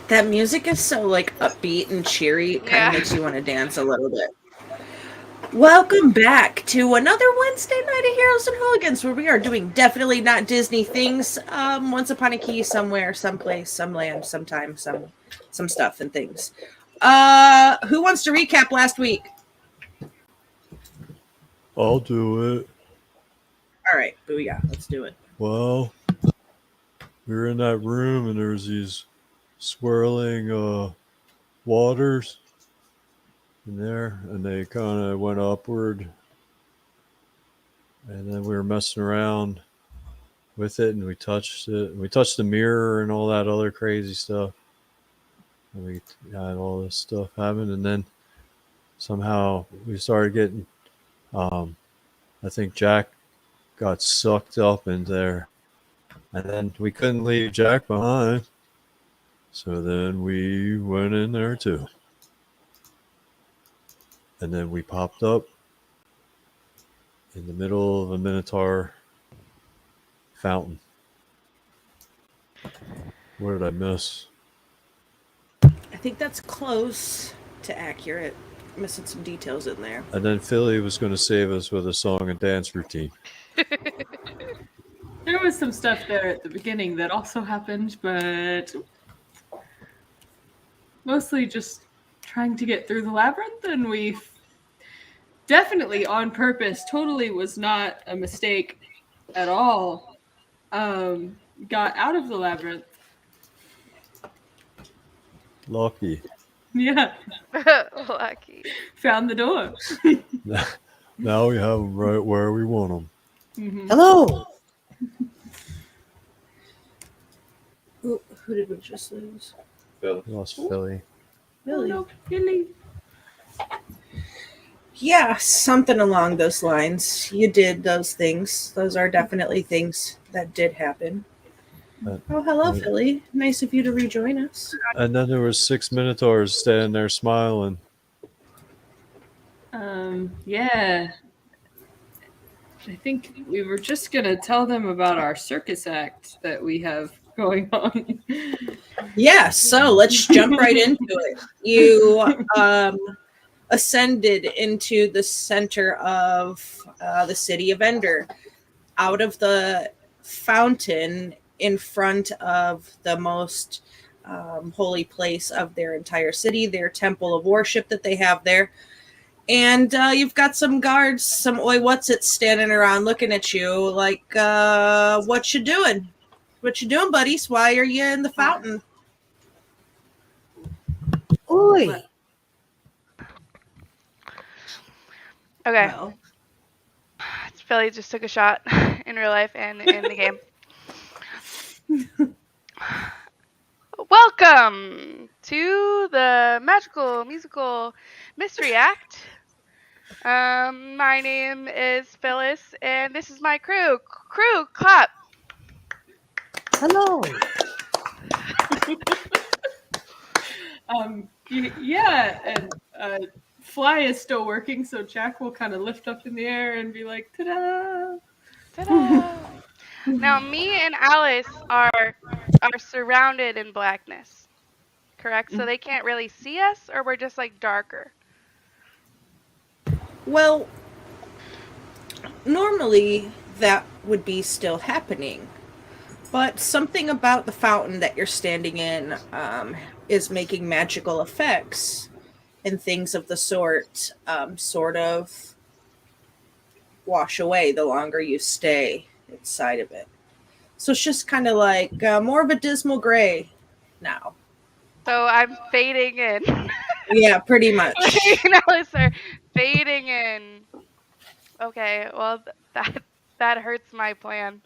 That music is so like upbeat and cheery. It kind of makes you want to dance a little bit. Welcome back to another Wednesday night of Heroes and Hooligans, where we are doing definitely not Disney things. Once upon a key, somewhere, someplace, some land, sometime, some stuff and things. Who wants to recap last week? I'll do it. All right, booyah, let's do it. Well, we were in that room and there's these swirling waters in there, and they kind of went upward. And then we were messing around with it, and we touched it. And we touched the mirror and all that other crazy stuff. And we had all this stuff happen, and then somehow we started getting. I think Jack got sucked up in there, and then we couldn't leave Jack behind. So then we went in there too. And then we popped up in the middle of a Minotaur fountain. What did I miss? I think that's close to accurate. Missing some details in there. And then Philly was going to save us with a song and dance routine. There was some stuff there at the beginning that also happened, but mostly just trying to get through the labyrinth, and we definitely on purpose, totally was not a mistake at all, got out of the labyrinth. Lucky. Yeah. Lucky. Found the door. Now we have them right where we want them. Mm-hmm. Hello! Who did we just lose? We lost Philly. Really? Oh, no, Philly. Yeah, something along those lines. You did those things. Those are definitely things that did happen. Oh, hello, Philly. Nice of you to rejoin us. And then there was 6 Minotaurs standing there smiling. Yeah. I think we were just going to tell them about our circus act that we have going on. Yeah, so let's jump right into it. You ascended into the center of the city of Ender, out of the fountain in front of the most holy place of their entire city, their temple of worship that they have there. And you've got some guards, some oi what's it standing around looking at you like, what you doing? What you doing, buddies? Why are you in the fountain? Oi. Okay. Well, Philly just took a shot in real life and in the game. Welcome to the magical musical mystery act. My name is Phyllis, and this is my crew. Crew, clap. hello. Yeah, and Fly is still working, so Jack will kind of lift up in the air and be like, ta-da! Ta-da! Now, me and Alice are surrounded in blackness, correct? So they can't really see us, or we're just like darker. Well, normally that would be still happening, but something about the fountain that you're standing in is making magical effects and things of the sort sort of wash away the longer you stay inside of it. So it's just kind of like more of a dismal gray now. So I'm fading in. Yeah, pretty much. Me and Alice are fading in. Okay, well that hurts my plan.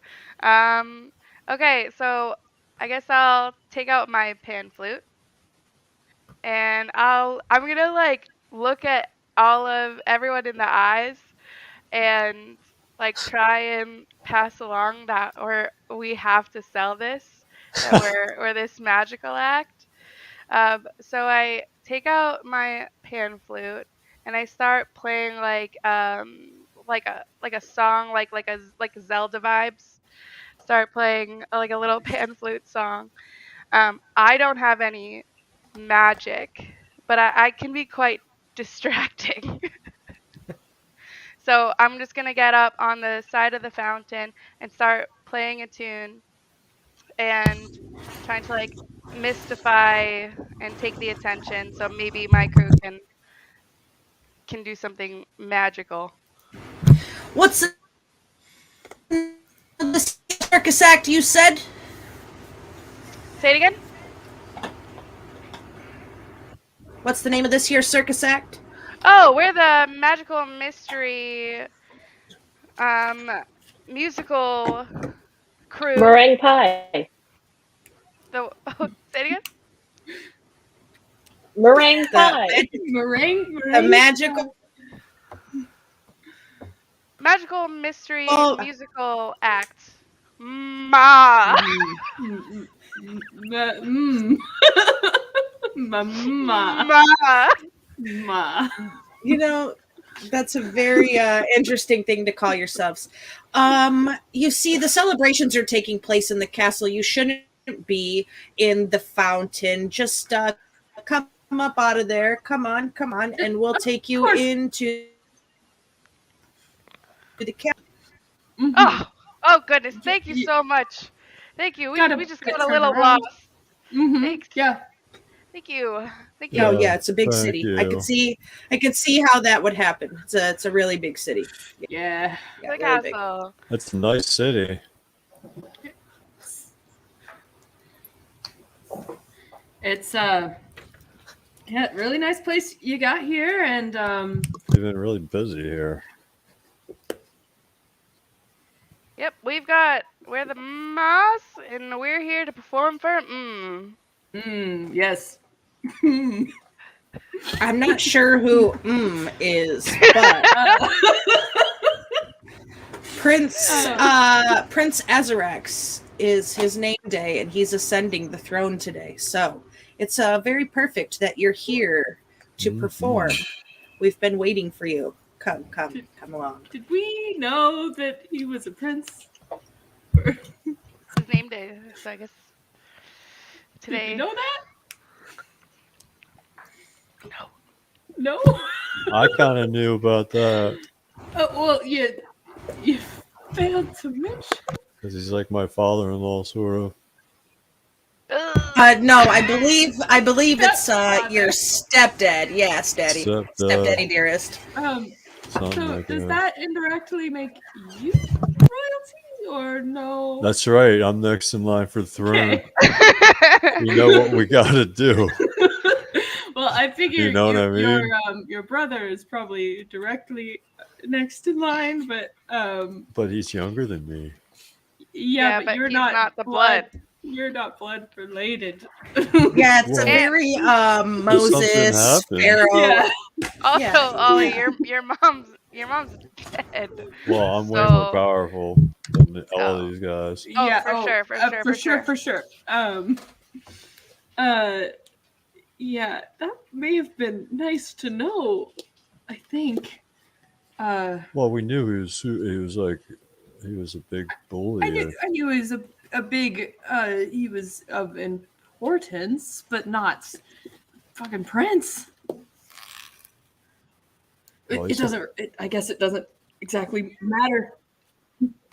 Okay, so I guess I'll take out my pan flute, and I'm gonna like look at everyone in the eyes, and like try and pass along that we have to sell this, that we're this magical act. So I take out my pan flute and I start playing like a song like Zelda vibes. Start playing like a little pan flute song. I don't have any magic, but I can be quite distracting. So I'm just gonna get up on the side of the fountain and start playing a tune and trying to like mystify and take the attention. So maybe my crew can do something magical. What's the circus act you said? Say it again. What's the name of this here circus act? Oh, we're the magical mystery musical crew. Meringue pie. The say it again. Meringue The pie. Meringue. The magical. Magical mystery Oh. musical act. Ma. Mama. Ma. Ma. You know, that's a very interesting thing to call yourselves. You see, the celebrations are taking place in the castle. You shouldn't be in the fountain. Just come up out of there. Come on, and we'll take you into the castle. Oh goodness! Thank you so much. Thank you. We just got a little lost. Thanks. Yeah. Thank you. Oh yeah, it's a big Thank city. you. I could see how that would happen. It's a really big city. Yeah. The really big. castle. That's a nice city. It's really nice place you got here, and They've been really busy here. Yep, we're the Moss, and we're here to perform for yes. I'm not sure who is, but Prince Azarax is his name day, and he's ascending the throne today. So it's very perfect that you're here to perform. We've been waiting for you. Come along. Did we know that he was a prince? It's his name day, so I guess today. Did you know that? No. I kind of knew about that Oh, well, you failed to mention. because he's like my father-in-law, sort of. No, I believe it's your stepdad. Yes, daddy. Stepdaddy dearest. Something So like does that. that indirectly make you royalty or no? That's right. I'm next in line for the throne. You know what we got to do. Well, I figure You know what I mean? your brother is probably directly next in line, but But he's younger than me. yeah, but you're he's not the blood. You're not blood related. Yeah, it's a Well, very something Moses happened. Pharaoh. Yeah. Also, Yeah. Ollie, your mom's dead. Well, I'm way So- more powerful than all Oh. these guys. Oh, Yeah, for sure. for sure. Yeah, that may have been nice to know. I think. Well, we knew he was a big bully. I knew he was a big. He was of importance, but not fucking prince. Well, It he's doesn't. I guess it doesn't exactly matter.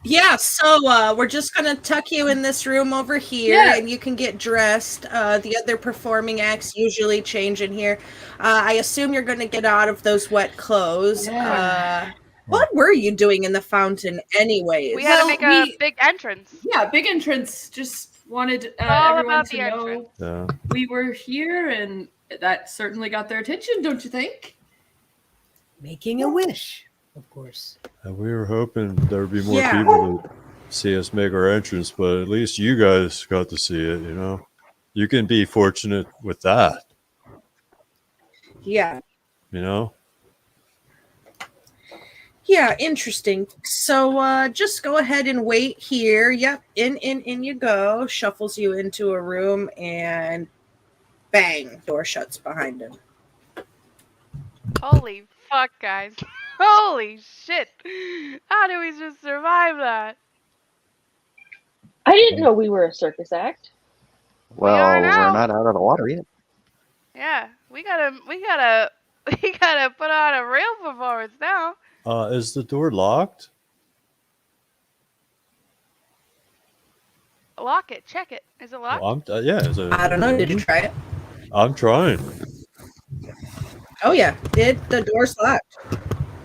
Yeah, so we're just gonna tuck you in this room over here, Yeah. and you can get dressed. The other performing acts usually change in here. I assume you're gonna get out of those wet clothes. Yeah. What were you doing in the fountain, anyways? We had to Well, make a big entrance. Yeah, big entrance. Just wanted All everyone about to the know entrance. Yeah. we were here, and that certainly got their attention, don't you think? Making a wish, of course. And we were hoping there would be more Yeah. people to see us make our entrance, but at least you guys got to see it, you know? You can be fortunate with that, Yeah. you know? Yeah, interesting. So just go ahead and wait here. Yep, in you go. Shuffles you into a room, and bang, door shuts behind him. Holy fuck, guys. Holy shit. How do we just survive that? I didn't know we were a circus act. We are Well, now. we're not out of the water yet. Yeah, we gotta put on a real performance now. Is the door locked? Lock it. Check it. Is it locked? Well, yeah. I don't know. Did you try it? I'm trying. Oh yeah, the door's locked.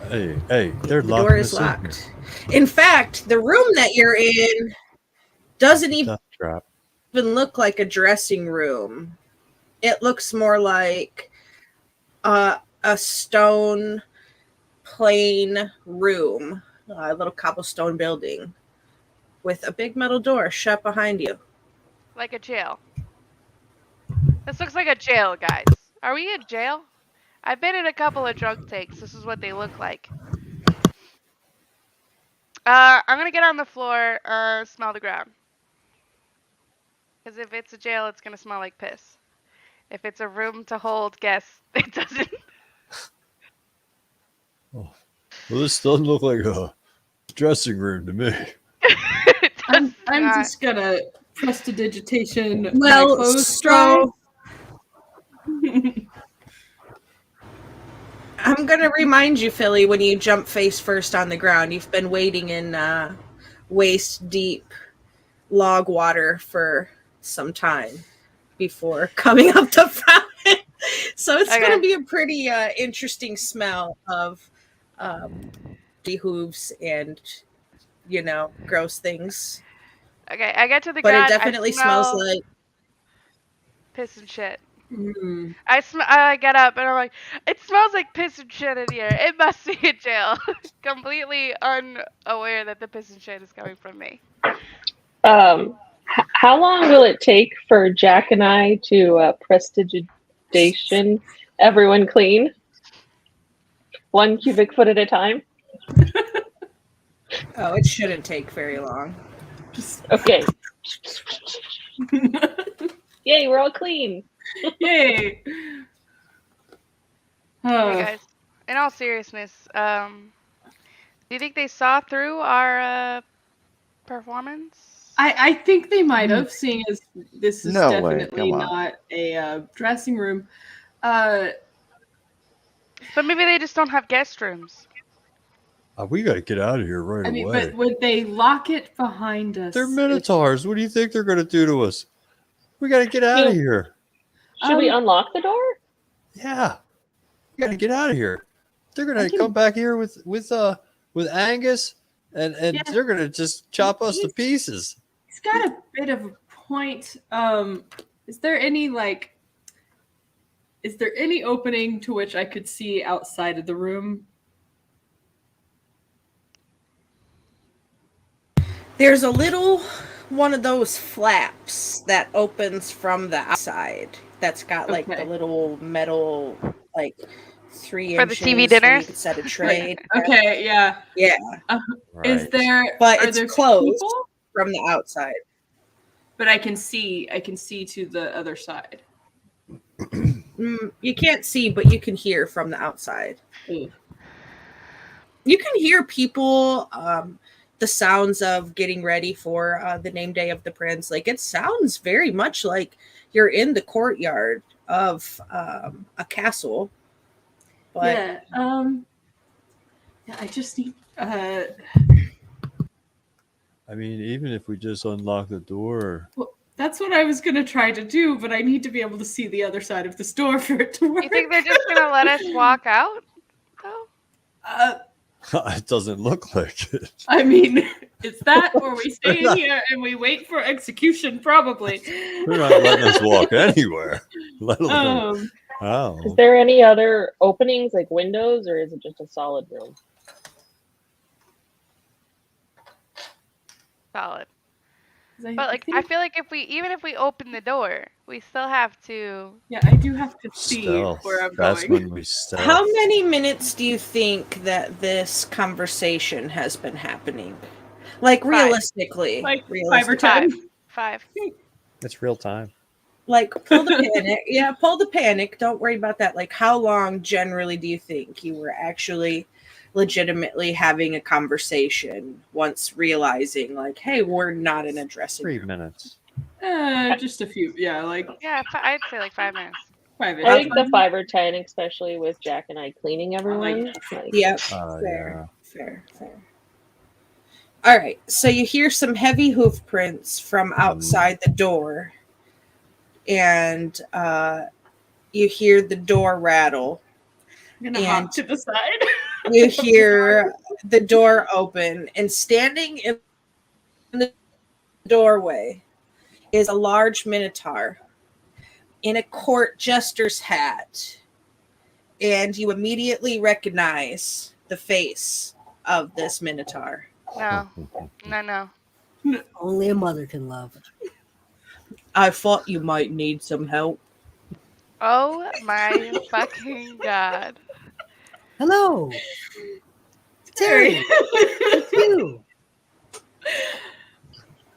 Hey, they're The locking door is us in here. locked. In fact, the room that you're in doesn't even Death trap. look like a dressing room. It looks more like a stone plain room, a little cobblestone building with a big metal door shut behind you. Like a jail. This looks like a jail, guys. Are we in jail? I've been in a couple of drug takes. This is what they look like. I'm gonna get on the floor, smell the ground. Because if it's a jail, it's gonna smell like piss. If it's a room to hold guests, it doesn't. Well, this doesn't look like a dressing room to me. It does I'm not. just gonna prestidigitation my Well, clothes dry. I'm going to remind you, Philly, when you jump face first on the ground, you've been waiting in waist deep log water for some time before coming up the fountain. So it's going to be a pretty interesting smell of hooves and, gross things. Okay, I get to the But ground. it definitely smells like piss and shit. Mm. I get up and I'm like, it smells like piss and shit in here. It must be a jail. Completely unaware that the piss and shit is coming from me. How long will it take for Jack and I to prestidigitation everyone clean? 1 cubic foot at a time? Oh, it shouldn't take very long. Okay. Yay, we're all clean. Yay! Hey guys, in all seriousness, do you think they saw through our performance? I think they might have, seeing as this is No way, definitely come on. not a dressing room. But maybe they just don't have guest rooms. We got to get out of here right I mean, away. but would they lock it behind us? They're minotaurs. What do you think they're going to do to us? We got to get out of here. Should we unlock the door? Yeah, we got to get out of here. They're going to come back here with Angus, and they're going to just chop us to pieces. He's got a bit of a point. Is there any opening to which I could see outside of the room? There's a little one of those flaps that opens from the outside that's got like the little metal 3 For inches the TV so dinners? you could set a tray. Okay, yeah. Yeah. Is there? But are it's there closed people? from the outside. But I can see to the other side. You can't see, but you can hear from the outside. Ooh. You can hear people, the sounds of getting ready for the name day of the prince. Like, it sounds very much like you're in the courtyard of a castle. But I just need. I mean, even if we just unlock the door. Well, that's what I was gonna try to do, but I need to be able to see the other side of this door for it to work. You think they're just gonna let us walk out, though? It doesn't look like it. I mean, it's that, or we stay in here and we wait for execution, probably. They're not letting us walk anywhere. Let alone. Is there any other openings, like windows, or is it just a solid room? Solid. But I feel like if we open the door, we still have to. Yeah, I do have to see Stealth. where I'm That's going. when we stealth. how many minutes do you think that this conversation has been happening? Like, 5. realistically. Like 5 or 10. 5. It's real time. Like, pull the panic. Yeah, pull the panic. Don't worry about that. Like, how long generally do you think you were actually legitimately having a conversation once realizing, like, hey, we're not in a dressing 3 room? minutes. Just a few. Yeah, Yeah, I'd say like 5 minutes. Private. I think the 5 or 10, especially with Jack and I cleaning I everyone. like Like, Yep. Yeah. Fair. All right. So you hear some heavy hoof prints from outside the door, and you hear the door rattle. I'm gonna And hop to the side. you hear the door open, and standing in the doorway is a large minotaur in a court jester's hat. And you immediately recognize the face of this minotaur. No. Only a mother can love. I thought you might need some help. Oh my fucking god. Hello, Terry. It's you.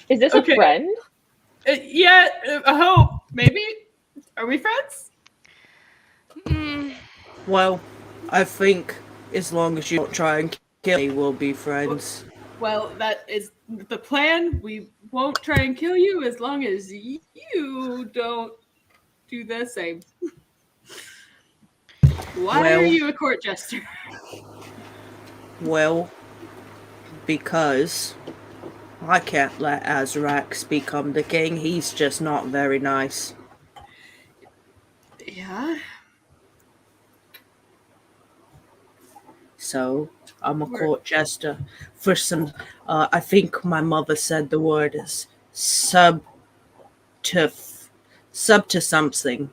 is this Okay. a friend? Yeah, I hope. Maybe? Are we friends? Mm, Well, I think as long as you don't try and kill me, we'll be friends. Well, that is the plan. We won't try and kill you as long as you don't do the same. Why Well- are you a court jester? Well, because I can't let Azrax become the king. He's just not very nice. Yeah. So I'm a court jester for some. I think my mother said the word is sub to something.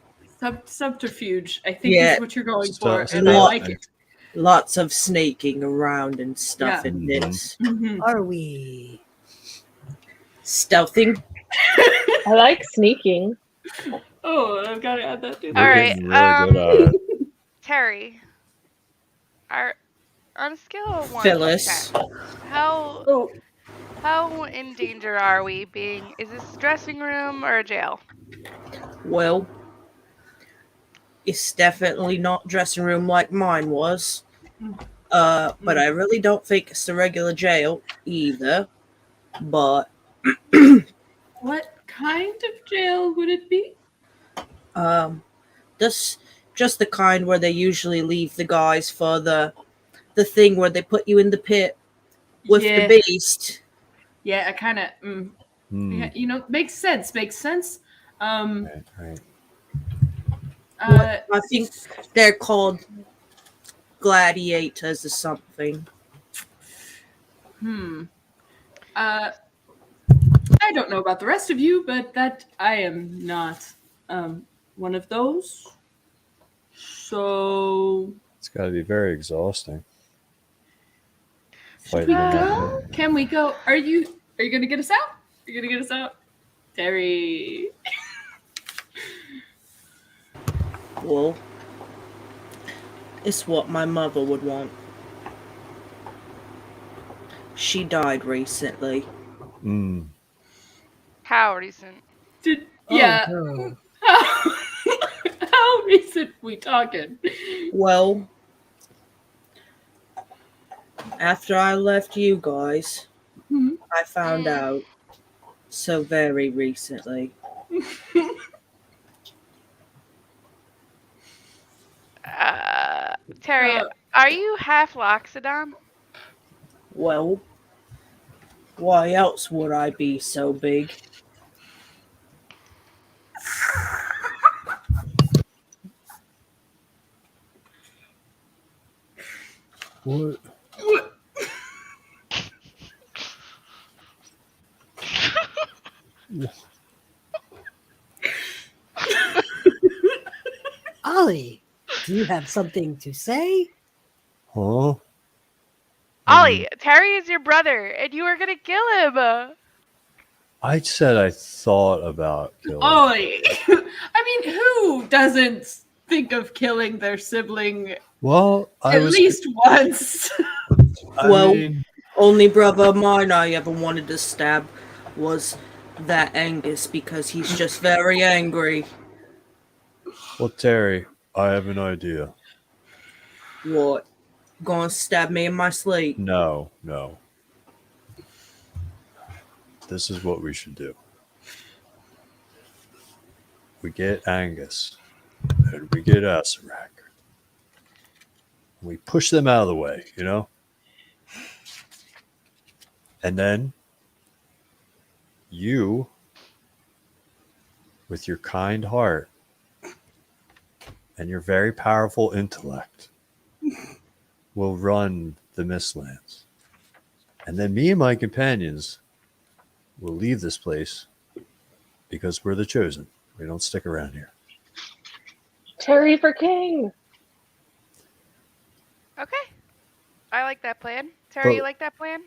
Subterfuge, I think Yeah. is what you're going Stuff- for, and I stuff. like it. Lots of snaking around and stuff Yeah. in this. Mhm. Are we? Stealthing. I like sneaking. Oh, I've got to add that to We're the All right, getting really good at it. Terry. On a scale of 1 Phyllis. to 10, how Oh, how in danger are we being? Is this a dressing room or a jail? Well, it's definitely not dressing room like mine was. But I really don't think it's a regular jail either. But what kind of jail would it be? this just the kind where they usually leave the guys for the thing where they put you in the pit with Yeah. the beast. Yeah, I kind of, yeah, you know, makes sense. Right. I think they're called gladiators or something. I don't know about the rest of you, but that I am not one of those. So, It's got to be very exhausting. should we Fighting in that go? Can we go? Are you gonna get us out? Are you gonna get us out, Terry? Well, it's what my mother would want. She died recently. Mm. How recent? Yeah. Oh, no. How recent we talking? Well, after I left you guys, Mhm. I found out so very recently. Terry, are you half Loxodon? Well, why else would I be so big? What? Ollie, do you have something to say? Huh? Ollie, Terry is your brother, and you were gonna kill him. I said I thought about killing. Ollie. I mean, who doesn't think of killing their sibling Well, I at was. least once? I Well- mean, Only brother of mine I ever wanted to stab was that Angus because he's just very angry. well, Terry, I have an idea. What? Gonna stab me in my sleep? No. This is what we should do. We get Angus. and we get Asarak. We push them out of the way, And then you, with your kind heart and your very powerful intellect, will run the Mistlands. And then me and my companions will leave this place because we're the chosen. We don't stick around here. Terry for king. Okay. I like that plan. Terry, But- you like that plan?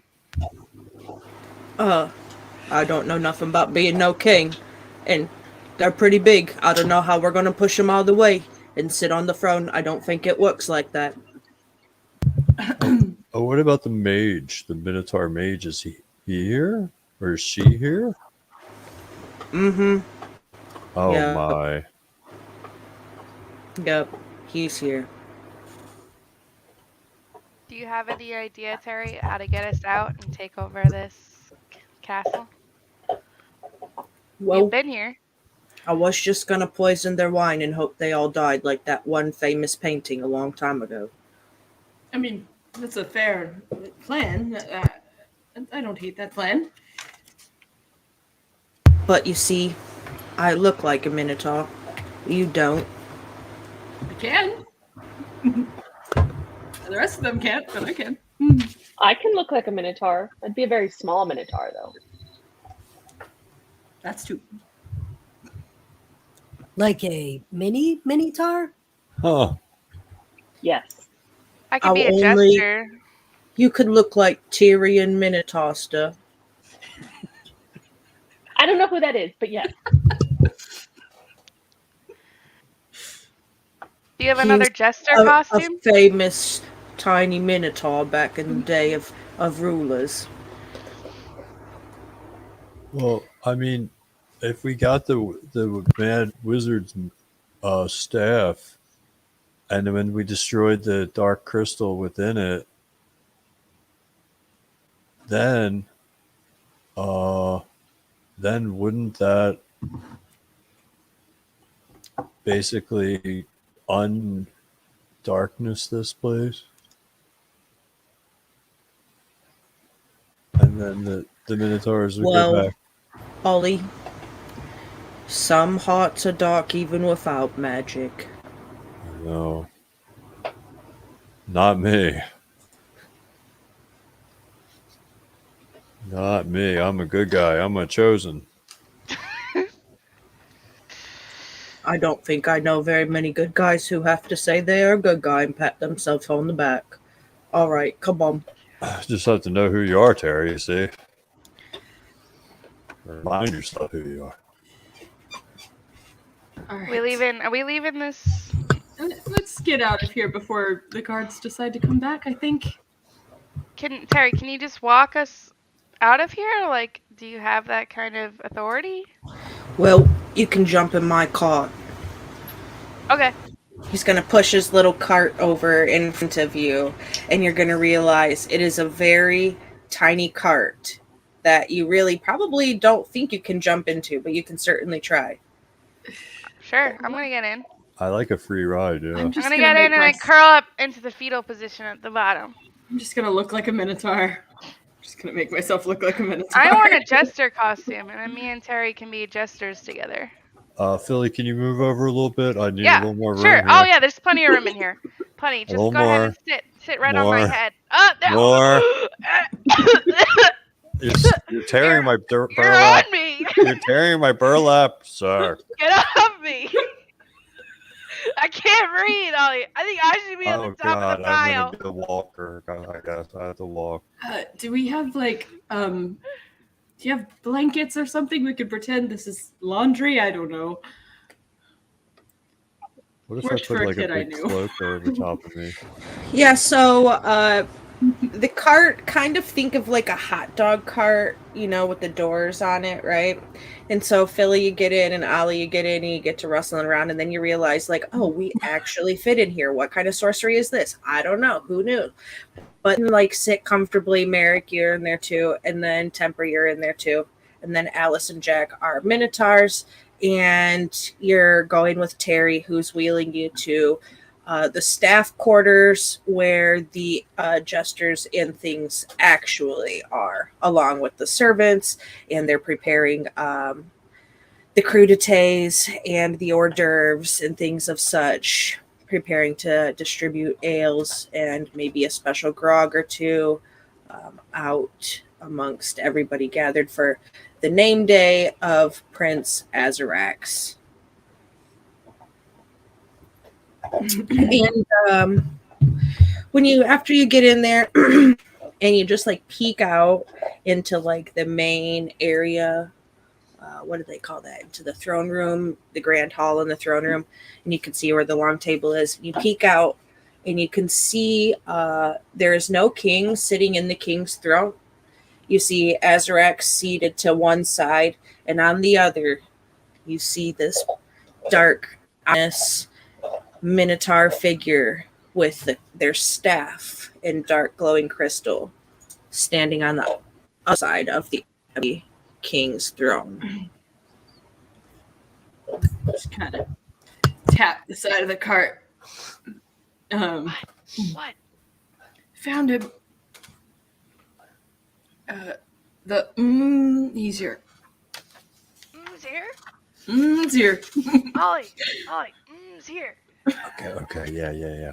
I don't know nothing about being no king, and they're pretty big. I don't know how we're gonna push them all the way and sit on the throne. I don't think it works like that. Oh, what about the mage? The Minotaur mage, is he here? Or is she here? Mm-hmm. Oh Yeah. my. Yep. He's here. Do you have any idea, Terry, how to get us out and take over this castle? Well, We've been here. I was just gonna poison their wine and hope they all died like that one famous painting a long time ago. I mean, that's a fair plan. I don't hate that plan. But you see, I look like a Minotaur. You don't. I can. The rest of them can't, but I can. I can look like a minotaur. I'd be a very small minotaur, though. That's too. Like a mini Minotaur? Huh. Yes. I could be a I'll only- jester. You could look like Tyrion Minotaur stuff. I don't know who that is, but yes. Do you have He another was jester A costume? famous tiny Minotaur back in the day of rulers. Well, I mean, if we got the mad wizard's staff, and then when we destroyed the dark crystal within it, then wouldn't that basically undarkness this place? And then the Minotaurs would Well, go back. Ollie, some hearts are dark even without magic. No. Not me. Not me. I'm a good guy. I'm a chosen. I don't think I know very many good guys who have to say they are a good guy and pat themselves on the back. All right, come on. Just have to know who you are, Terry, you see. Remind yourself who you are. All right. Are we leaving this? Let's get out of here before the guards decide to come back, I think. Terry, can you just walk us out of here? Like, do you have that kind of authority? Well, you can jump in my cart. Okay. He's going to push his little cart over in front of you, and you're going to realize it is a very tiny cart that you really probably don't think you can jump into, but you can certainly try. Sure. I'm gonna get in. I like a free ride, yeah. I'm gonna get in and I curl up into the fetal position at the bottom. I'm just gonna look like a minotaur. I'm just gonna make myself look like a minotaur. I want a jester costume, and then me and Terry can be jesters together. Philly, can you move over a little bit? I need a Yeah, little more room sure. here. Oh yeah, there's plenty of room in here. Plenty. Just go little ahead more. and sit right on my More. head. Oh, there. More. You're tearing my You're burlap. on me. You're tearing my burlap, sir. Get off me. I can't breathe, Ollie. I think I should be on Oh the top God, of the I'm pile. gonna be a walker. I guess I have to walk. Do we have like do you have blankets or something we could pretend this is laundry? I don't know. What if Worked I for put a like a kid I big knew. cloak over top of me? Yeah, so the cart, kind of think of like a hot dog cart, with the doors on it, right? And so Philly, you get in, and Ollie, you get in, and you get to rustling around, and then you realize, like, oh, we actually fit in here. What kind of sorcery is this? I don't know. Who knew? But like, sit comfortably. Merrick, you're in there too, and then Temper, you're in there too, and then Alice and Jack are minotaurs, and you're going with Terry, who's wheeling you to the staff quarters where the jesters and things actually are, along with the servants, and they're preparing the crudités and the hors d'oeuvres and things of such, preparing to distribute ales and maybe a special grog or two out amongst everybody gathered for the name day of Prince Azarax. And when you, after you get in there and you just like peek out into like the main area, what do they call that? Into the throne room, the grand hall in the throne room, and you can see where the long table is. You peek out and you can see there is no king sitting in the king's throne. You see Azarax seated to one side, and on the other, you see this dark, ominous minotaur figure with their staff in dark glowing crystal standing on the other side of the king's throne. Just kind of tap the side of the cart. What? Found him. He's here. Here? He's here. Ollie, here. Okay, yeah.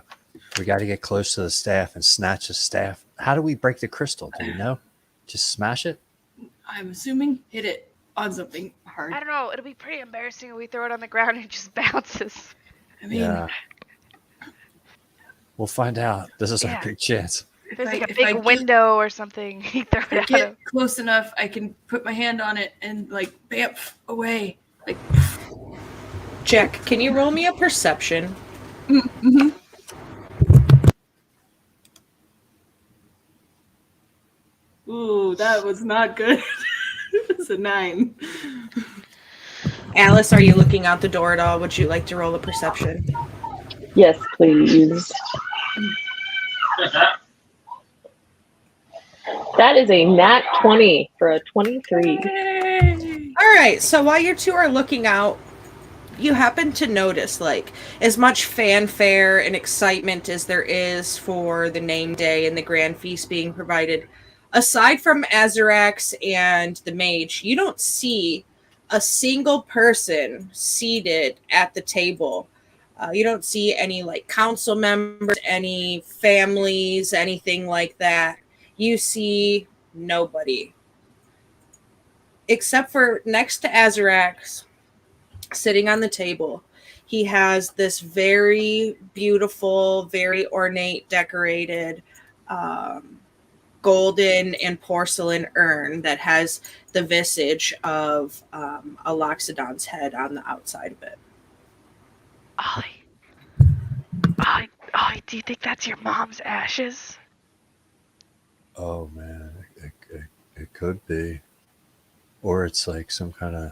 We got to get close to the staff and snatch the staff. How do we break the crystal? Do you know? Just smash it? I'm assuming hit it on something hard. I don't know. It'll be pretty embarrassing if we throw it on the ground and it just bounces. I mean, Yeah. We'll find out. This is our big chance. If there's like a big window or something, you throw it out. Get close enough, I can put my hand on it and like bamf away. Like, Jack, can you roll me a perception? mm-hmm. Ooh, that was not good. It's a 9. Alice, are you looking out the door at all? Would you like to roll a perception? Yes, please. That is a nat 20 for a 23. Yay! All right, so while you two are looking out, you happen to notice, like, as much fanfare and excitement as there is for the name day and the grand feast being provided, aside from Azarax and the mage, you don't see a single person seated at the table. You don't see any, like, council members, any families, anything like that. You see nobody. Except for next to Azarax, sitting on the table, he has this very beautiful, very ornate, decorated golden and porcelain urn that has the visage of a Loxodon's head on the outside of it. Ollie, do you think that's your mom's ashes? Oh, man. It could be. Or it's like some kind of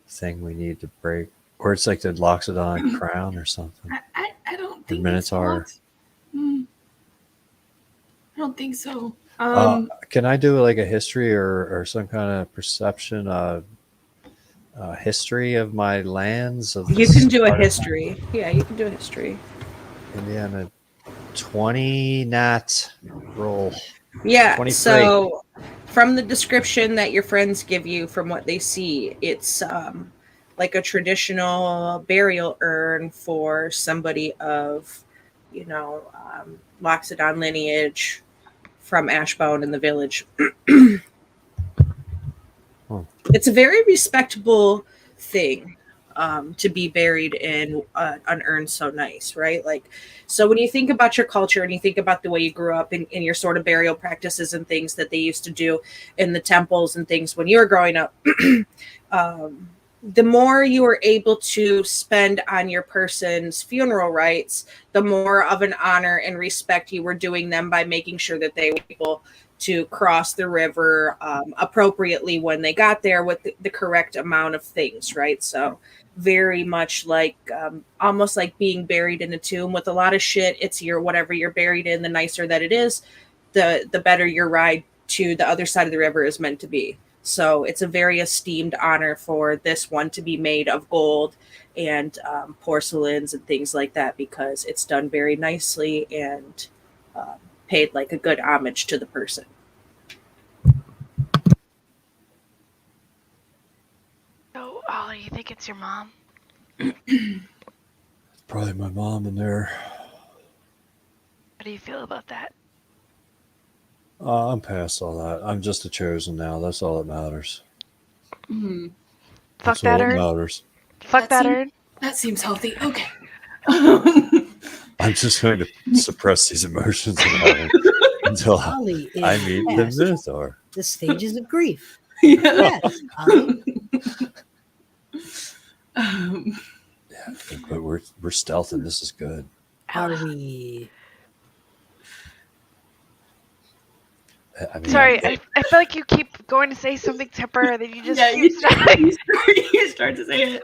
thing we need to break. Or it's like the Loxodon crown or something. I don't The think Minotaur. I don't think so. Can I do like a history or some kind of perception of history of my lands? You can do a history. Yeah, you can do a history. Indiana 20 nat roll. Yeah, 23. so from the description that your friends give you, from what they see, it's like a traditional burial urn for somebody of, Loxodon lineage from Ashbone in the village. It's a very respectable thing to be buried in an urn so nice, right? Like, so when you think about your culture and you think about the way you grew up in your sort of burial practices and things that they used to do in the temples and things when you were growing up, the more you were able to spend on your person's funeral rites, the more of an honor and respect you were doing them by making sure that they were able to cross the river appropriately when they got there with the correct amount of things, right? So very much like almost like being buried in a tomb with a lot of shit. It's whatever you're buried in, the nicer that it is, the better your ride to the other side of the river is meant to be. So it's a very esteemed honor for this one to be made of gold and porcelains and things like that, because it's done very nicely and um, paid like a good homage to the person. So, Ollie, you think it's your mom? Probably my mom in there. How do you feel about that? I'm past all that. I'm just a chosen now. That's all that matters. Hmm. Fuck That's that all that urn. matters. Fuck that seems- urn. That seems healthy. Okay. I'm just going to suppress these emotions until Ollie is I meet the past Minotaur. the stages of grief. Yeah. Yes, Ollie. But we're stealthing. This is good. Are we? I mean, Sorry, I feel like you keep going to say something to her, and then you just Yeah, keep stopping. you start to say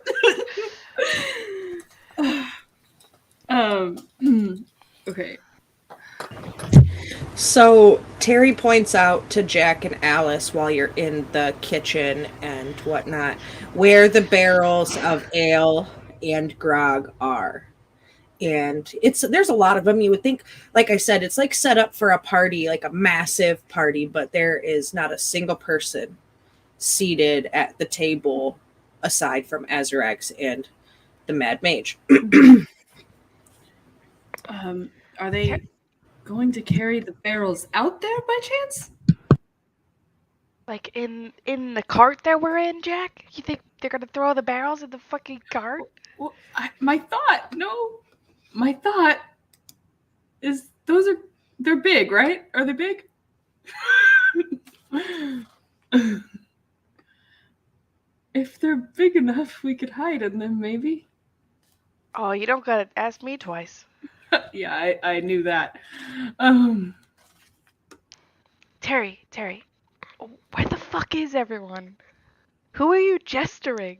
it. Okay. So Terry points out to Jack and Alice while you're in the kitchen and whatnot where the barrels of ale and grog are. And there's a lot of them. You would think, like I said, it's like set up for a party, like a massive party, but there is not a single person seated at the table aside from Azrax and the Mad Mage. Are they going to carry the barrels out there by chance? Like in the cart that we're in, Jack? You think they're gonna throw the barrels in the fucking cart? Well, my thought is they're big, right? Are they big? If they're big enough, we could hide in them, maybe. Oh, you don't gotta ask me twice. Yeah, I knew that. Terry, where the fuck is everyone? Who are you gesturing?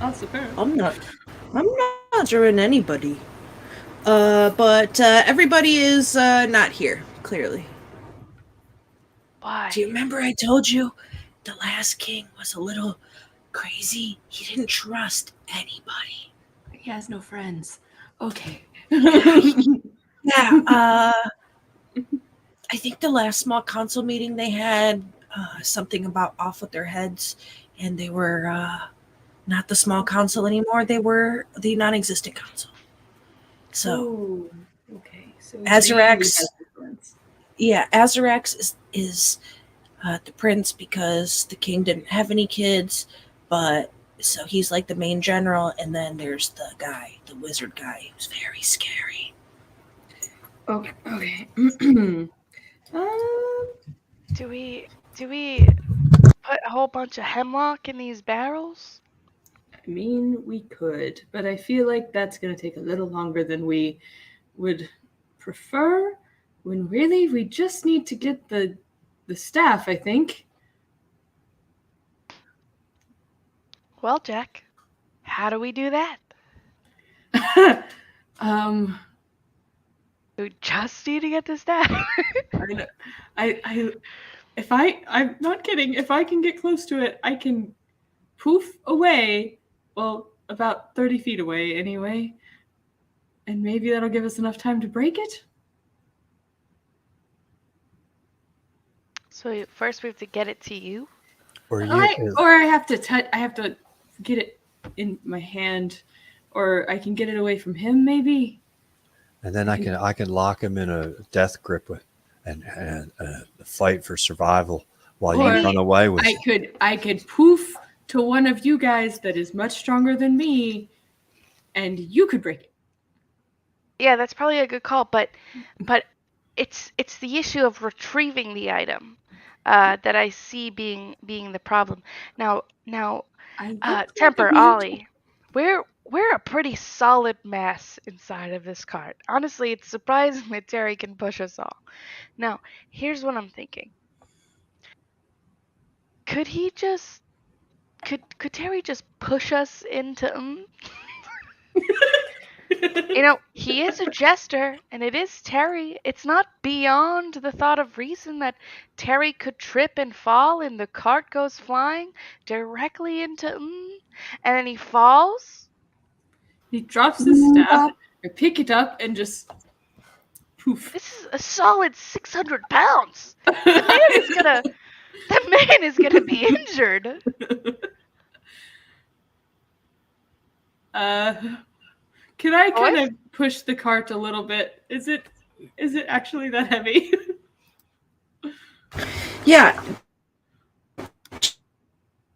That's fair. I'm not sure anybody. But everybody is not here, clearly. Why? Do you remember I told you the last king was a little crazy? He didn't trust anybody. He has no friends. Okay. Yeah, I think the last small council meeting they had, something about off with their heads, and they were not the small council anymore. They were the non-existent council. So, Okay. So Azrax, yeah, Azrax is the prince because the king didn't have any kids, but so he's like the main general, and then there's the guy, the wizard guy, who's very scary. Okay. Do we put a whole bunch of hemlock in these barrels? I mean, we could, but I feel like that's going to take a little longer than we would prefer. When really we just need to get the staff, I think. Well, Jack, how do we do that? We just need to get the staff. I'm not kidding. If I can get close to it, I can poof away. Well, about 30 feet away anyway. And maybe that'll give us enough time to break it. So first we have to get it to you. or I have to I have to get it in my hand, or I can get it away from him maybe. and then I can lock him in a death grip and fight for survival while you Or run away with it. I could poof to one of you guys that is much stronger than me, and you could break it. Yeah, that's probably a good call, but it's the issue of retrieving the item that I see being the problem. Now, Temper, Ollie, we're a pretty solid mass inside of this cart. Honestly, it's surprising that Terry can push us all. Now, here's what I'm thinking. Could Terry just push us into You know, he is a jester, and it is Terry. It's not beyond the thought of reason that Terry could trip and fall, and the cart goes flying directly into and then he falls. He drops his staff. I pick it up and just poof. This is a solid 600 pounds. The man is gonna be injured. Can I kind of push the cart a little bit? Is it actually that heavy? Yeah.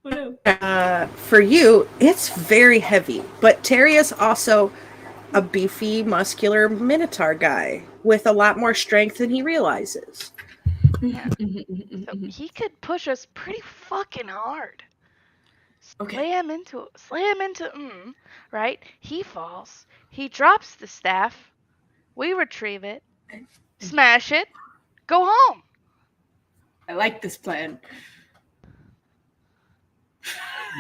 Oh, no. For you, it's very heavy. But Terry is also a beefy, muscular Minotaur guy with a lot more strength than he realizes. Yeah. So he could push us pretty fucking hard. Slam into, right? He falls. He drops the staff. We retrieve it, smash it, go home. I like this plan.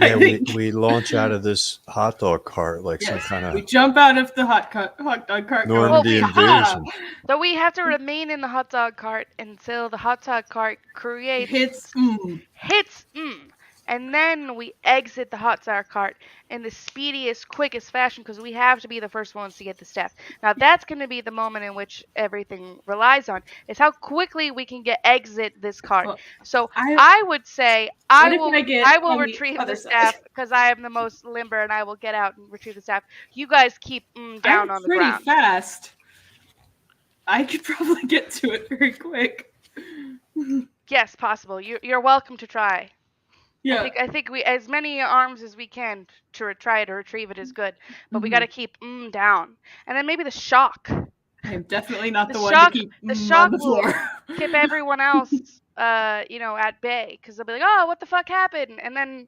Yeah, we launch out of this hot dog cart like some kind We of jump out of the hot dog cart. Normandy invasion. So we have to remain in the hot dog cart until the hot dog cart Hits. and then we exit the hot dog cart in the speediest, quickest fashion because we have to be the first ones to get the staff. Now that's going to be the moment in which everything relies on is how quickly we can exit this cart. Well, so I would say I will retrieve the staff because I am the most limber and I will get out and retrieve the staff. You guys keep down on the ground. Pretty fast. I could probably get to it very quick. Yes, possible. You're welcome to try. Yeah. I think we as many arms as we can to try to retrieve it is good, but we got to keep down, and then maybe the shock. I'm definitely not the one to keep the shock on the floor. Will keep everyone else, at bay because they'll be like, "Oh, what the fuck happened?" And then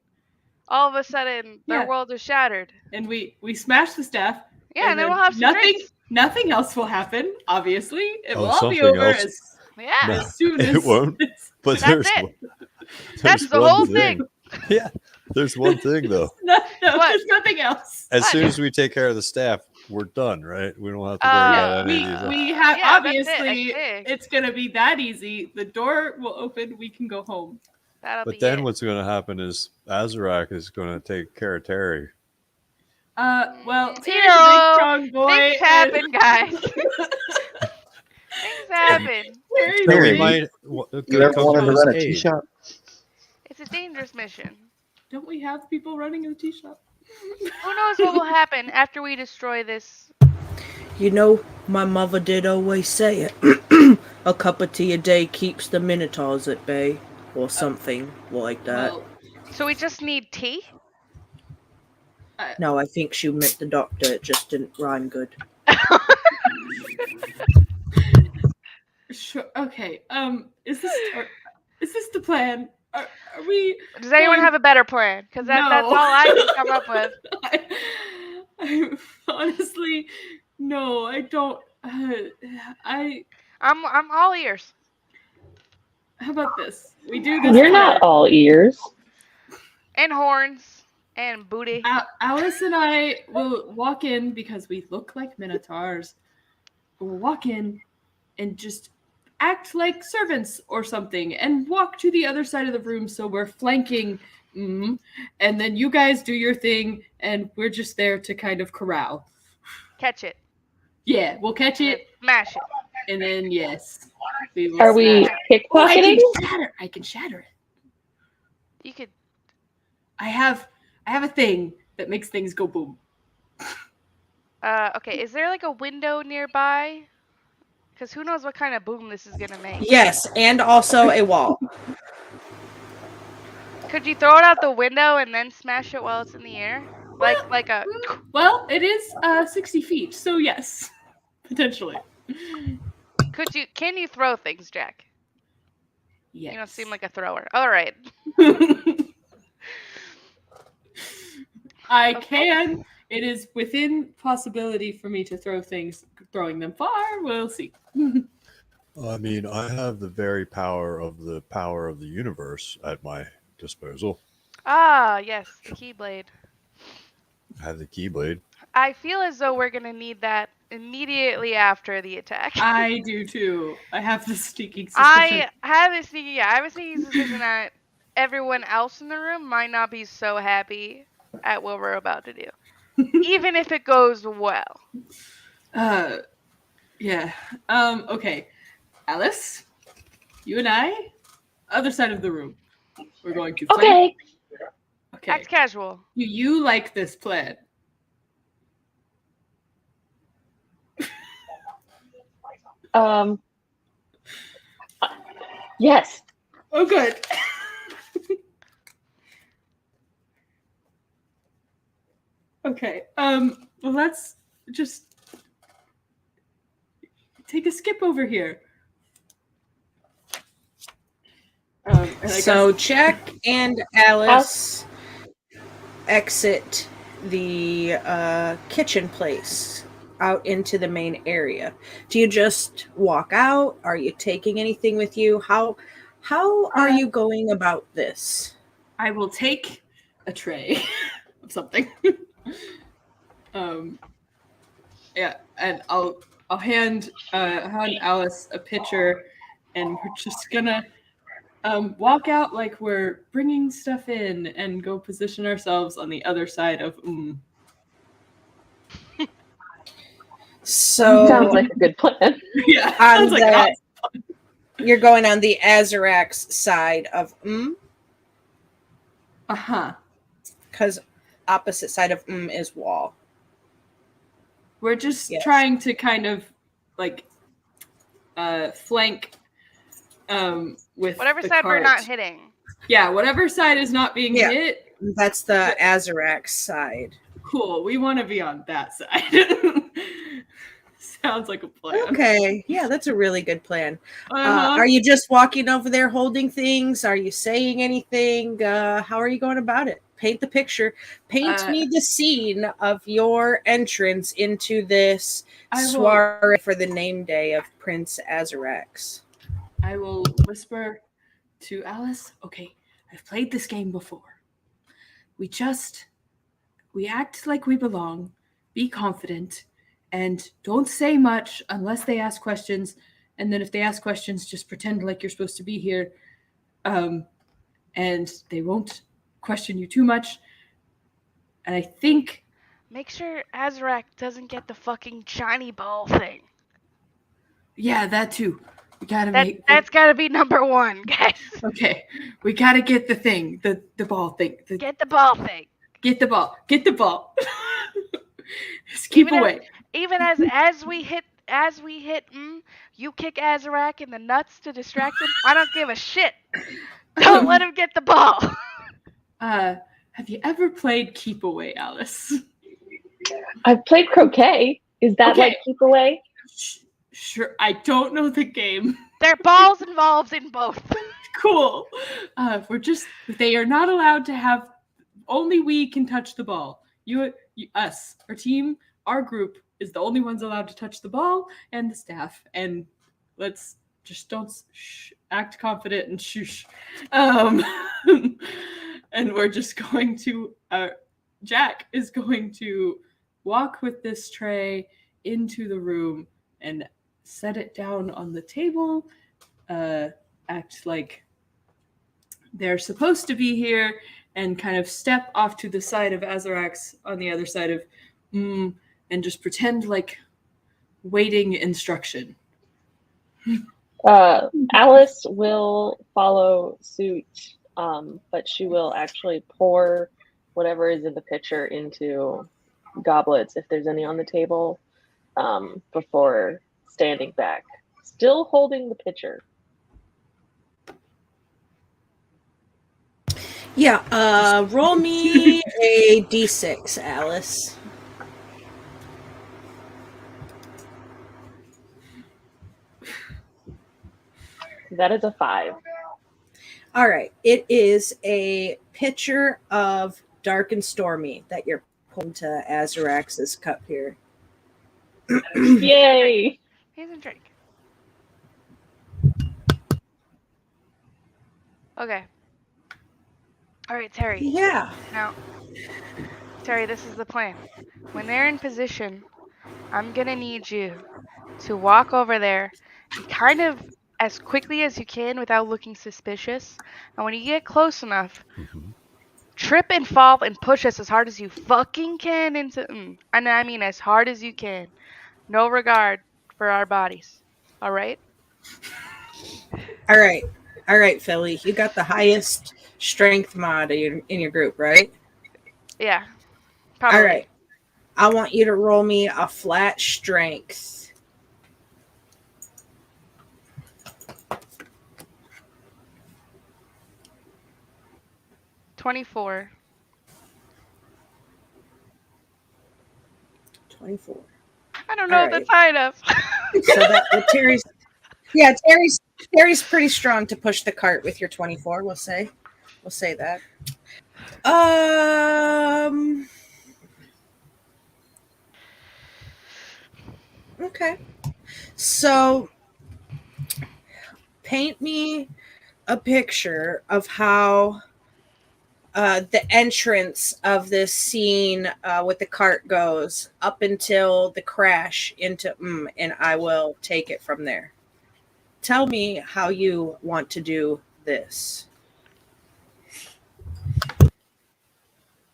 all of a sudden, their world is shattered. And we smash the staff. Yeah, and then we'll have some drinks. Nothing else will happen. Obviously, it will all be something over else. as soon as it won't. But That's it. That's the whole thing. Yeah, there's one thing though. No, there's nothing else. As soon as we take care of the staff, we're done, right? We don't have to worry about any of these. We have obviously it's gonna be that easy. The door will open. We can go home. But then what's going to happen is Azarak is going to take care of Terry. Well, Terry's a big strong boy. Things happen, guys. Things happen. Terry might. You ever wanted to run a tea shop? It's a dangerous mission. Don't we have people running a tea shop? Who knows what will happen after we destroy this? You know, my mother did always say it. A cup of tea a day keeps the Minotaurs at bay. Or something like that. Well, so we just need tea? No, I think she meant the doctor. It just didn't rhyme good. Sure. Okay. Is this the plan? Are we? Does anyone have a better plan? Because that's all I can come up with. I honestly, no, I don't. I'm all ears. How about this? We do this. You're not all ears. And horns and booty. Alice and I will walk in because we look like Minotaurs. We'll walk in and just act like servants or something and walk to the other side of the room so we're flanking. And then you guys do your thing and we're just there to kind of corral. Catch it. Yeah, we'll catch it. Smash it. And then, yes. Are we pickpocketing? I can shatter it. You could. I have a thing that makes things go boom. Okay, is there like a window nearby? Because who knows what kind of boom this is gonna make. Yes, and also a wall. Could you throw it out the window and then smash it while it's in the air? Like a. Well, it is 60 feet, so yes, potentially. Can you throw things, Jack? Yes. You don't seem like a thrower. All right. I can. It is within possibility for me to throw things. Throwing them far, we'll see. I mean, I have the very power of the universe at my disposal. Ah, yes, the Keyblade. I have the Keyblade. I feel as though we're gonna need that immediately after the attack. I do too. I have the sneaking suspicion. I have a sneaking suspicion that everyone else in the room might not be so happy at what we're about to do, even if it goes well. Yeah. Okay. Alice, you and I, other side of the room. We're going to flank. Okay. Okay. Act casual. Do you like this plan? Yes. Oh, good. Okay. Well, let's just take a skip over here. So Jack and Alice exit the kitchen place out into the main area. Do you just walk out? Are you taking anything with you? How are you going about this? I will take a tray of something. Yeah, and I'll hand Alice a pitcher, and we're just gonna walk out like we're bringing stuff in and go position ourselves on the other side of So Sounds like a good plan. Yeah, on sounds like you're going on the Azarax side of because opposite side of is wall. We're just Yes. trying to kind of like flank with Whatever the side we're cart. not hitting. Yeah, whatever side is not being Yeah. hit. That's the Azarax side. Cool. We want to be on that side. Sounds like a plan. Okay, yeah, that's a really good plan. Uh-huh. Are you just walking over there holding things? Are you saying anything? How are you going about it? Paint the picture. Paint me the scene of your entrance into this soiree for the name day of Prince Azarax. I will whisper to Alice, okay, I've played this game before. We act like we belong, be confident, and don't say much unless they ask questions. And then if they ask questions, just pretend like you're supposed to be here. And they won't question you too much. And I think... Make sure Azrak doesn't get the fucking shiny ball thing. Yeah, that too. We gotta that's gotta be number one, guys. Okay, we gotta get the thing, the ball thing. Get the ball thing. Get the ball. Get the ball. Just keep away. Even as we hit, you kick Azrak in the nuts to distract him. I don't give a shit. Don't let him get the ball. Have you ever played Keep Away, Alice? I've played croquet. Is that Okay. like keep away? Sure. I don't know the game. There are balls involved in both. Cool. They are not allowed to have. Only we can touch the ball. Us, our team, our group is the only ones allowed to touch the ball, and the staff. And let's just don't act confident and shush. And we're just going to. Jack is going to walk with this tray into the room and set it down on the table. Act like they're supposed to be here, and kind of step off to the side of Azarax on the other side of and just pretend like waiting instruction. Alice will follow suit, but she will actually pour whatever is in the pitcher into goblets, if there's any on the table, before standing back, still holding the pitcher. Yeah, roll me a d6, Alice. That is a 5. All right, it is a pitcher of Dark and Stormy that you're pulling to Azarax's cup here. Yay! Here's a drink. Okay. All right, Terry. Yeah. Now, Terry, this is the plan. when they're in position, I'm gonna need you to walk over there and kind of as quickly as you can without looking suspicious. And when you get close enough, trip and fall and push us as hard as you fucking can into, and I mean as hard as you can. No regard for our bodies. All right? All right. All right, Philly. You got the highest strength mod in your group, right? Yeah, probably. All right. I want you to roll me a flat strength. $24. 24. I don't know All if that's right. high enough. So that Terry's pretty strong to push the cart with your 24. We'll say that. Okay. So paint me a picture of how the entrance of this scene with the cart goes up until the crash into and I will take it from there. Tell me how you want to do this.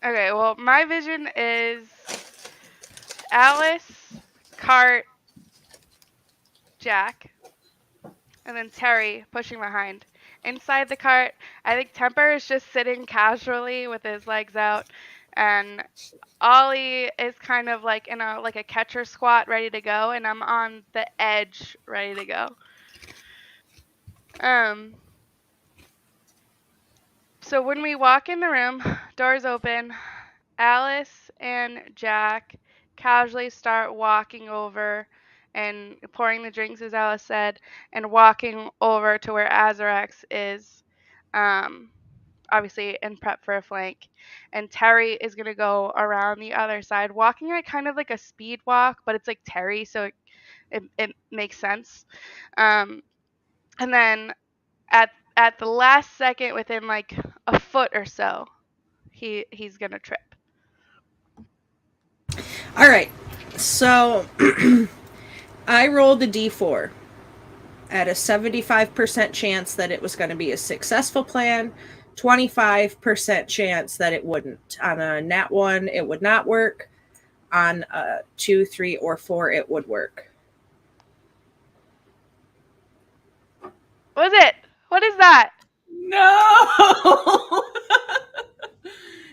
Okay, well, my vision is Alice, Cart, Jack, and then Terry pushing behind. Inside the cart, I think Temper is just sitting casually with his legs out, and Ollie is kind of like in a catcher squat ready to go, and I'm on the edge ready to go. So when we walk in the room, doors open, Alice and Jack casually start walking over and pouring the drinks, as Alice said, and walking over to where Azarax is, obviously in prep for a flank. And Terry is going to go around the other side, walking at kind of like a speed walk, but it's like Terry, so it makes sense. And then at the last second, within like a foot or so, he's going to trip. All right. So I rolled a d4 at a 75% chance that it was going to be a successful plan, 25% chance that it wouldn't. On a nat 1, it would not work. On a 2, 3, or 4, it would work. What is it? What is that? No!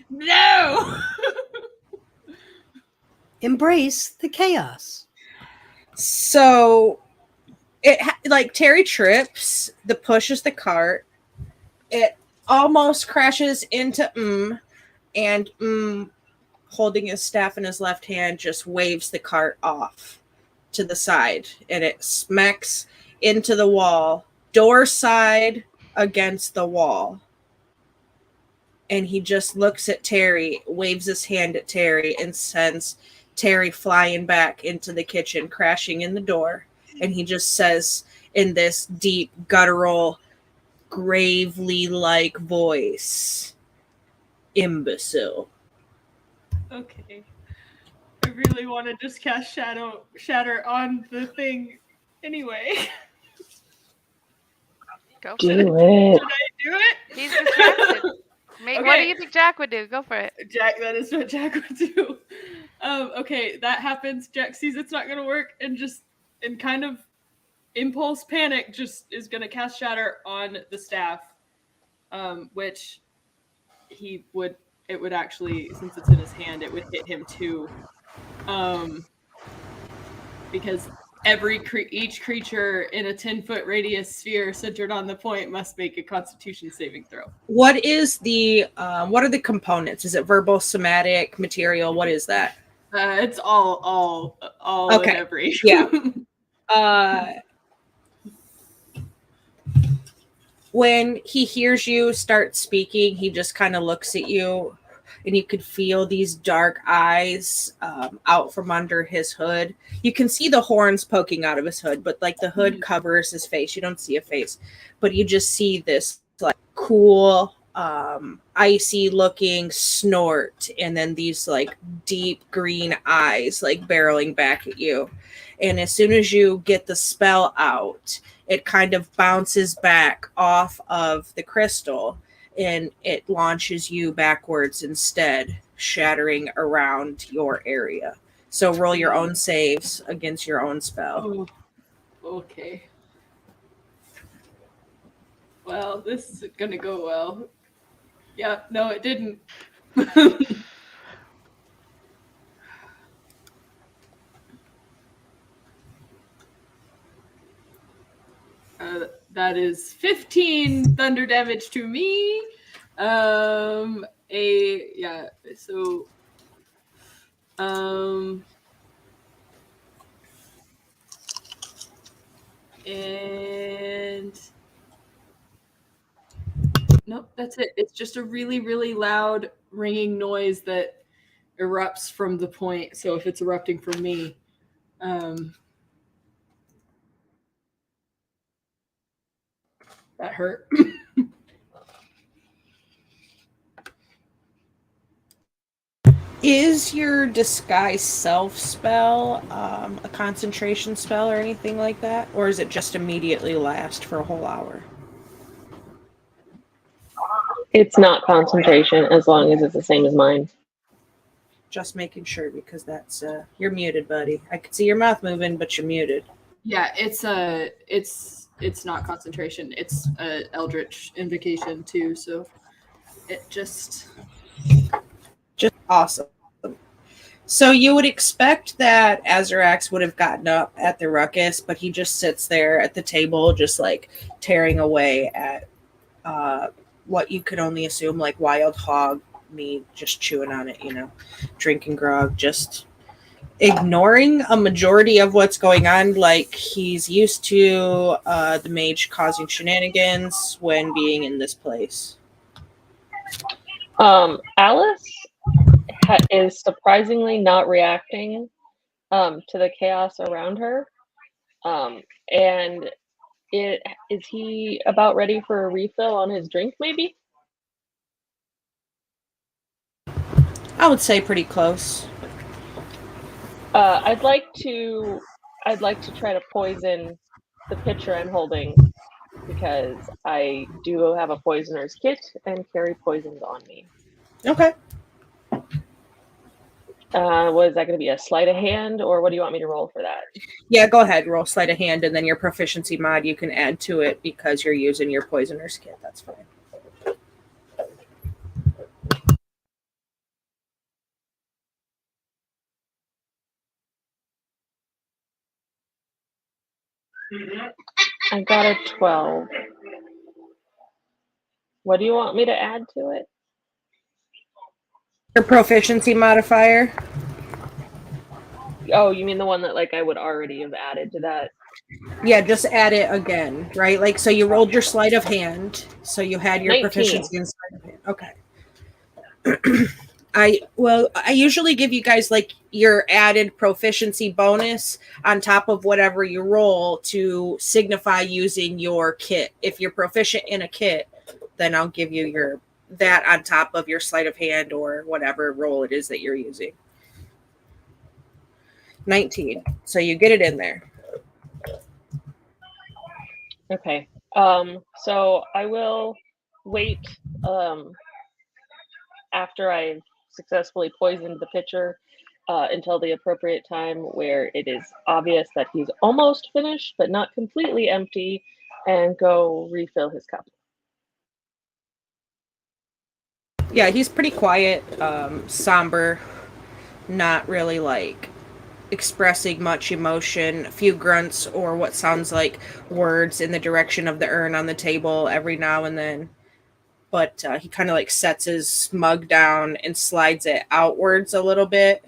No! Embrace the chaos. So like Terry trips, the pushes the cart, it almost crashes into and holding his staff in his left hand just waves the cart off to the side, and it smacks into the wall, door side against the wall. And he just looks at Terry, waves his hand at Terry, and sends Terry flying back into the kitchen, crashing in the door. And he just says in this deep, guttural, gravely like voice, "Imbecile." Okay. I really want to just cast Shatter on the thing anyway. Go for Do it. it. Should I do it? He's distracted. What do Okay. you think Jack would do? Go for it. Jack, that is what Jack would do. Okay, that happens. Jack sees it's not gonna work and just in kind of impulse panic just is gonna cast Shatter on the staff. Which it would actually, since it's in his hand, it would hit him too. Because each creature in a 10-foot radius sphere centered on the point must make a Constitution saving throw. What is the what are the components? Is it verbal, somatic, material? What is that? It's all Okay. and every. Yeah. When he hears you start speaking, he just kind of looks at you, and you could feel these dark eyes out from under his hood. You can see the horns poking out of his hood, but like the hood covers his face. You don't see a face, but you just see this like cool icy looking snort, and then these like deep green eyes like barreling back at you. And as soon as you get the spell out, it kind of bounces back off of the crystal and it launches you backwards instead, shattering around your area. So roll your own saves against your own spell. Oh, okay. Well, this is gonna go well. Yeah, no, it didn't. That is 15 thunder damage to me. So and nope, that's it. It's just a really, really loud ringing noise that erupts from the point. So if it's erupting from me, that hurt. Is your disguise self spell a concentration spell or anything like that? Or is it just immediately last for a whole hour? It's not concentration as long as it's the same as mine. Just making sure, because that's you're muted, buddy. I could see your mouth moving, but you're muted. Yeah, it's not concentration. It's a eldritch invocation too, so it just awesome. So you would expect that Azarax would have gotten up at the ruckus, but he just sits there at the table, just like tearing away at what you could only assume like wild hog meat, just chewing on it, drinking grog, just ignoring a majority of what's going on. Like he's used to the mage causing shenanigans when being in this place. Alice is surprisingly not reacting to the chaos around her. And is he about ready for a refill on his drink, maybe? I would say pretty close. I'd like to try to poison the pitcher I'm holding because I do have a poisoner's kit and carry poisons on me. Okay. Was that going to be a sleight of hand, or what do you want me to roll for that? Yeah, go ahead. Roll sleight of hand, and then your proficiency mod you can add to it because you're using your poisoner's kit. That's fine. I got a 12. What do you want me to add to it? Your proficiency modifier. Oh, you mean the one that like I would already have added to that? Yeah, just add it again, right? Like, so you rolled your sleight of hand, so you had your 19. proficiency in sleight of hand. Okay. I usually give you guys like your added proficiency bonus on top of whatever you roll to signify using your kit. If you're proficient in a kit, then I'll give you that on top of your sleight of hand or whatever roll it is that you're using. 19. So you get it in there. Okay. So I will wait after I've successfully poisoned the pitcher until the appropriate time where it is obvious that he's almost finished but not completely empty, and go refill his cup. Yeah, he's pretty quiet, somber, not really like expressing much emotion, a few grunts or what sounds like words in the direction of the urn on the table every now and then. But he kind of like sets his mug down and slides it outwards a little bit.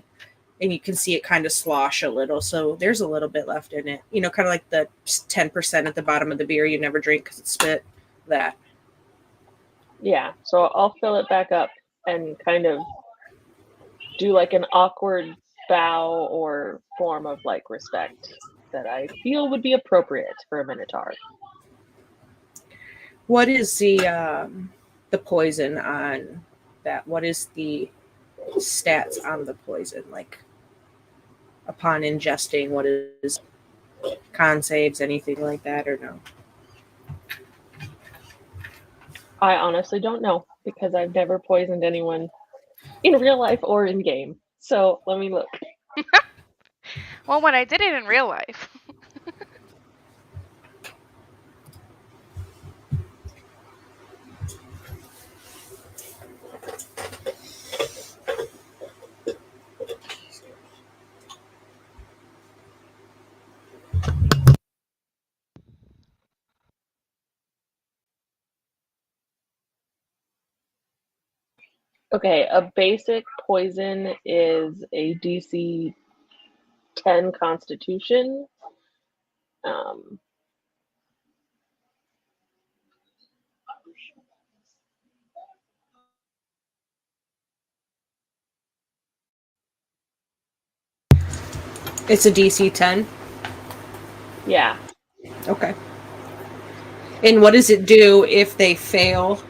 And you can see it kind of slosh a little. So there's a little bit left in it. Kind of like the 10% at the bottom of the beer you never drink because it's spit. That. Yeah, so I'll fill it back up and kind of do like an awkward bow or form of like respect that I feel would be appropriate for a Minotaur. What is the the poison on that. What is the stats on the poison? Like upon ingesting, what is con saves, anything like that, or no? I honestly don't know because I've never poisoned anyone in real life or in game. So let me look. Well, when I did it in real life. Okay, a basic poison is a DC 10 Constitution. Um, It's a DC 10. yeah. Okay. And what does it do if they fail?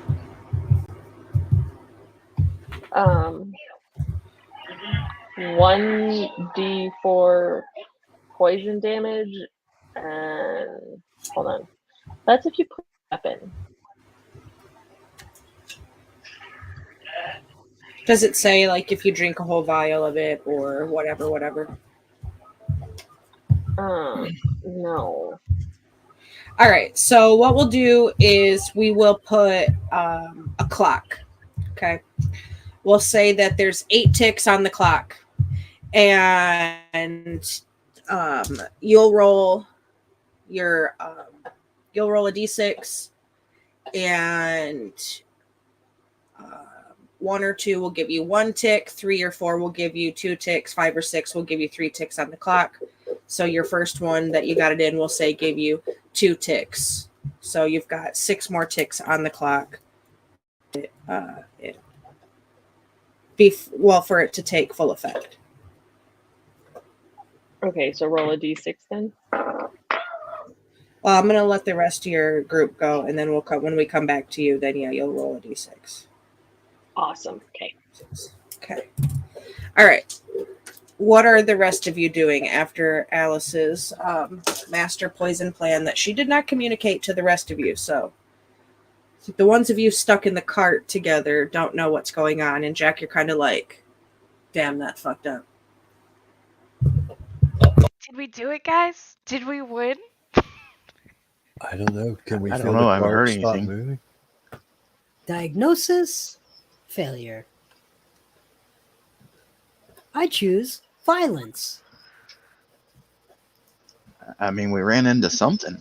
1d4 poison damage, and hold on. That's if you put a weapon. Does it say like if you drink a whole vial of it or whatever? No. All right. So what we'll do is we will put a clock. Okay. We'll say that there's 8 ticks on the clock, and you'll roll your you'll roll a d6, and 1 or 2 will give you 1 tick, 3 or 4 will give you 2 ticks, 5 or 6 will give you 3 ticks on the clock. So your first one that you got it in will say gave you 2 ticks. So you've got 6 more ticks on the clock. For it to take full effect. Okay, so roll a d6 then. Well, I'm gonna let the rest of your group go, and then when we come back to you. Then you'll roll a d6. Awesome. Okay. Okay. All right. What are the rest of you doing after Alice's master poison plan that she did not communicate to the rest of you? So the ones of you stuck in the cart together don't know what's going on, and Jack, you're kind of like, damn, that fucked up. Did we do it, guys? Did we win? I don't know. Can we I feel don't know. the I haven't cart heard stop anything. moving? Diagnosis: failure. I choose violence. I mean, we ran into something.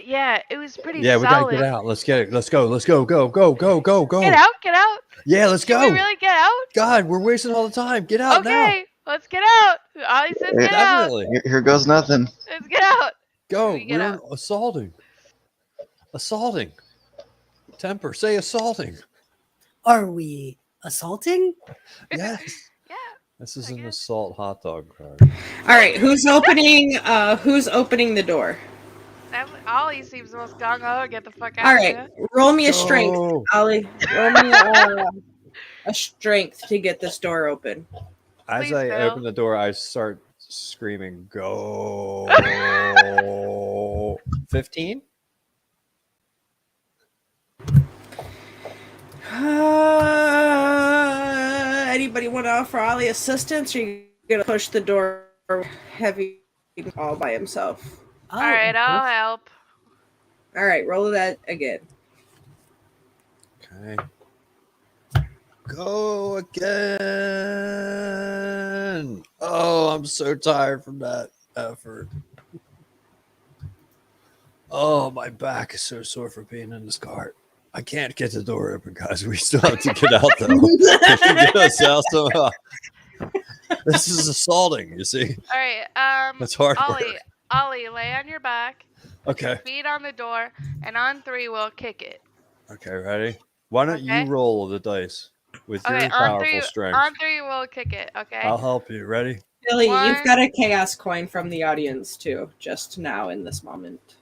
Yeah, it was pretty Yeah, we solid. gotta get out. Let's get it. Let's go. Let's go. Go. Go. Go. Go. Go. Get out! Get out! Yeah, let's Can go. we really get out? God, we're wasting all the time. Get out now. Okay, let's get out. Ollie says get out. Definitely. Here goes nothing. Let's get out. Go. We get We're out. assaulting. Assaulting. Temper. Say assaulting. Are we assaulting? Yes. Yeah. This is I an guess. assault hot dog cart. All right, who's opening the door? Ollie seems most gung ho. Get the fuck out All of right, here. roll me a strength, Go. Ollie. Roll me a strength to get this door open. As Please, I Bill. open the door, I start screaming, "Go!" 15? Anybody want to offer Ollie assistance, or are you gonna push the door heavy all by himself? Oh, All right, of I'll course. help. All right, roll that again. Okay. Go again. Oh, I'm so tired from that effort. Oh, my back is so sore for being in this cart. I can't get the door open, guys. We still have to get out, though. Get us out somehow. This is assaulting, you see. All right, That's hard Ollie, work. Ollie, lay on your back. Okay. Feet on the door, and on 3 we'll kick it. Okay, ready? Why don't Okay. you roll the dice with Okay, your on powerful 3. strength? On 3 we'll kick it. Okay. I'll help you. Ready? Billy, you've One. got a chaos coin from the audience too, just now in this moment.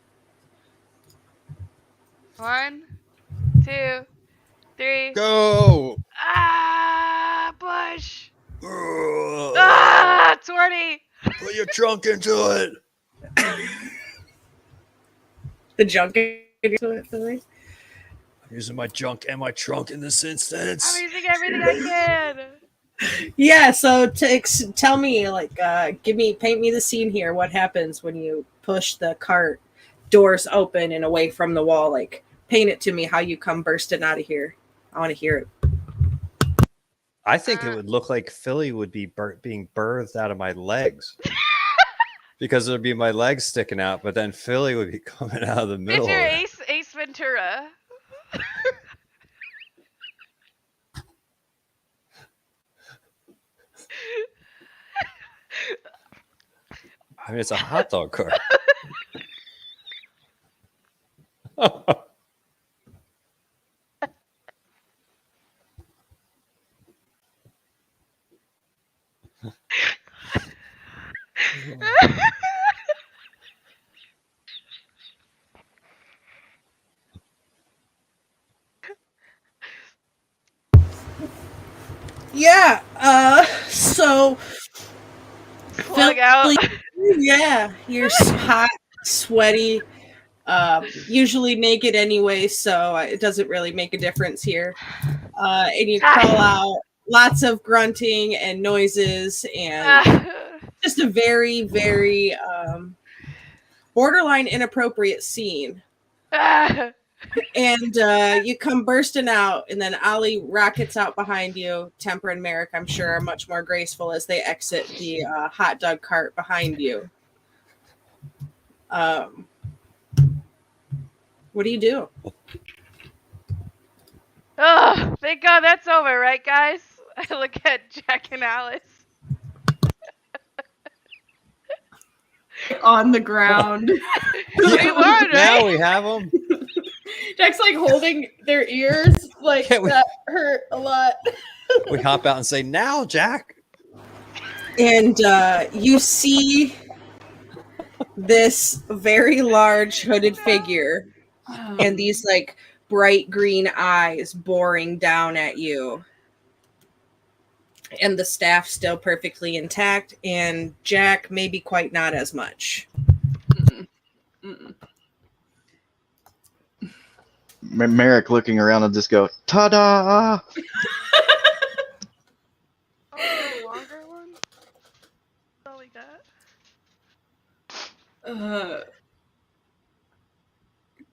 1, 2, 3. Go! Push. Ugh. 20. Put your trunk into it. The junk into it, Philly. I'm using my junk and my trunk in this instance. I'm using everything I can. Yeah, so tell me, like, paint me the scene here. What happens when you push the cart doors open and away from the wall? Like, paint it to me how you come bursting out of here. I want to hear it. I think it would look like Philly would be being birthed out of my legs. Because there'd be my legs sticking out, but then Philly would be coming out of the middle. It's your of it. Ace Ventura. I mean, it's a hot dog cart. Yeah, so Plug out. Yeah, you're hot, sweaty, usually naked anyway, so it doesn't really make a difference here. And you call out lots of grunting and noises and just a very, very borderline inappropriate scene. And you come bursting out, and then Ollie rockets out behind you. Temper and Merrick, I'm sure, are much more graceful as they exit the hot dog cart behind you. What do you do? Oh, thank God that's over, right, guys? I look at Jack and Alice. On the ground. We won, right? Now we have them. Jack's like holding their ears, like that hurt a lot. We hop out and say, "Now, Jack." And you see this very large hooded figure and these like bright green eyes boring down at you. And the staff still perfectly intact, and Jack maybe quite not as much. Merrick looking around and just go, ta-da! Oh, the longer one? Oh, like that?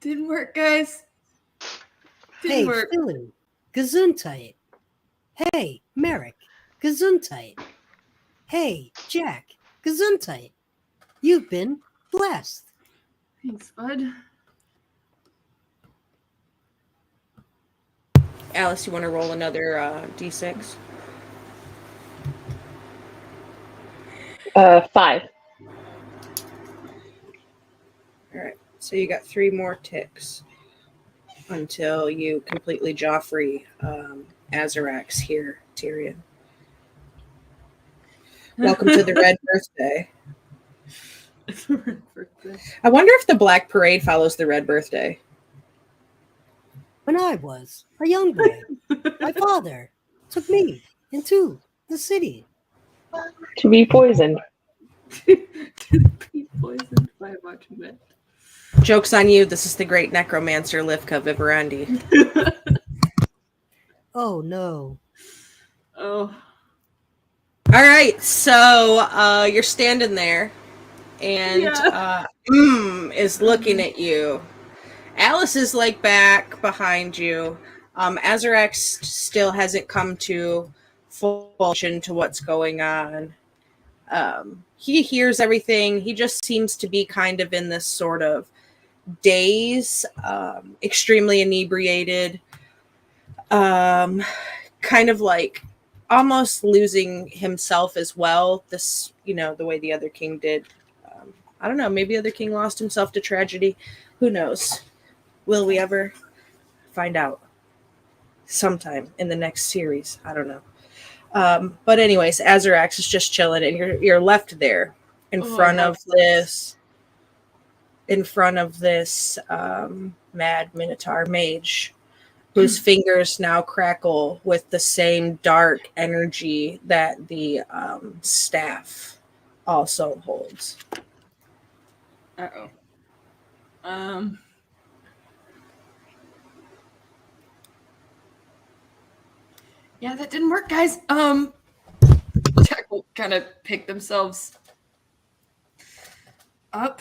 Didn't work, guys. Didn't Hey, work. Philly, Gesundheit. Hey, Merrick, Gesundheit. Hey, Jack, Gesundheit. You've been blessed. Thanks, bud. Alice, you want to roll another D6? 5. All right. So you got 3 more ticks until you completely Joffrey Azarax here, Tyrion. Welcome to the Red Birthday. I wonder if the Black Parade follows the Red Birthday. When I was a young boy, my father took me into the city. To be poisoned. Be poisoned by watching that. Joke's on you. This is the great necromancer Livka Viverendi. Oh, no. Oh. All right. So you're standing there, and is looking at you. Alice is like back behind you. Azarax still hasn't come to full attention to what's going on. He hears everything. He just seems to be kind of in this sort of daze, extremely inebriated, kind of like almost losing himself as well. This, the way the other king did. I don't know. Maybe the other king lost himself to tragedy. Who knows? Will we ever find out? Sometime in the next series. I don't know. But anyways, Azarax is just chilling, and you're left there in front of this mad Minotaur mage. whose fingers now crackle with the same dark energy that the staff also holds. Uh-oh. Yeah, that didn't work, guys. Jack will kind of pick themselves up.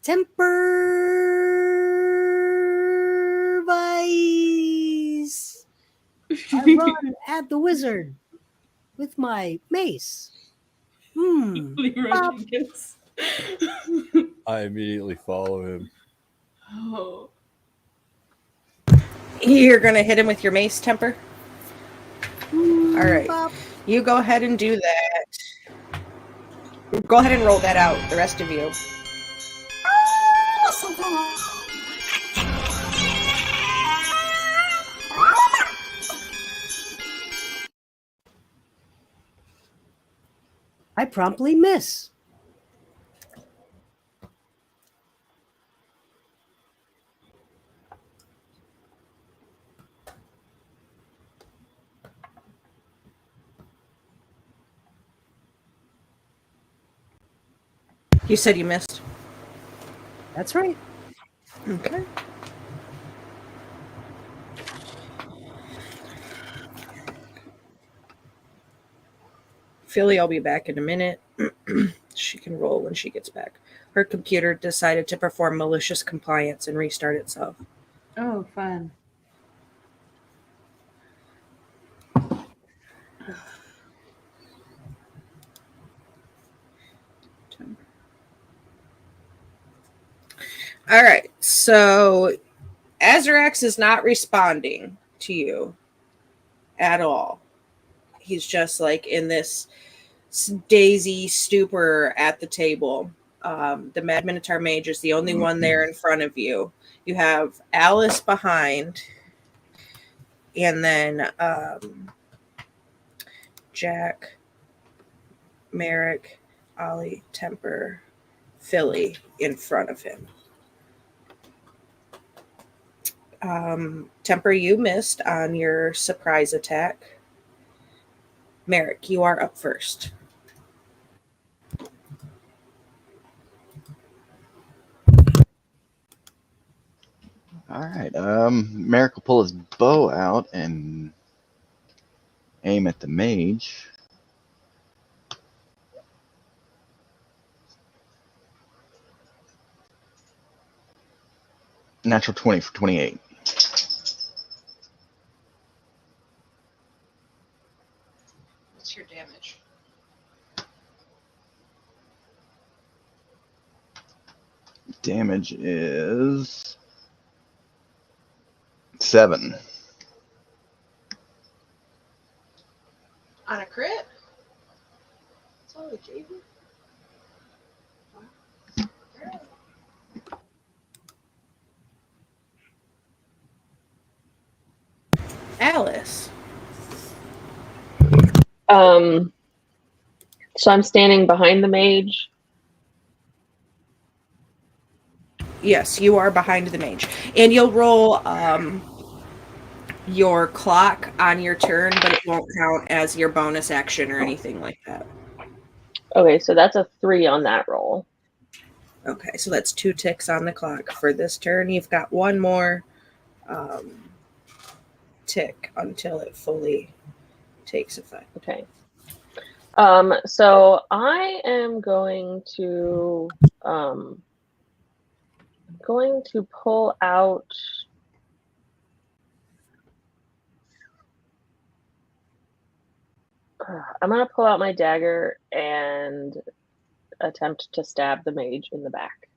Temperize. I run at the wizard with my mace. Leroy Bop. Jenkins. I immediately follow him. Oh. You're going to hit him with your mace, Temper? Mm, All right. bop. You go ahead and do that. Go ahead and roll that out, the rest of you. I promptly miss. You said you missed. That's right. Okay. Philly, I'll be back in a minute. She can roll when she gets back. Her computer decided to perform malicious compliance and restart itself. Oh, fun. All right, so Azarax is not responding to you at all. He's just like in this daisy stupor at the table. The Mad Minotaur Mage is the only one there in front of you. You have Alice behind, and then Jack, Merrick, Ollie, Temper, Philly in front of him. Temper, you missed on your surprise attack. Merrick, you are up first. All right. Merrick will pull his bow out and aim at the mage. Natural 20 for 28. What's your damage? Damage is 7. On a crit? That's all we gave you? Alice. So I'm standing behind the mage. Yes, you are behind the mage. And you'll roll your clock on your turn, but it won't count as your bonus action or anything like that. Okay, so that's a 3 on that roll. Okay, so that's 2 ticks on the clock for this turn. You've got one more tick until it fully takes effect. Okay. So I am going to pull out I'm going to pull out my dagger and attempt to stab the mage in the back.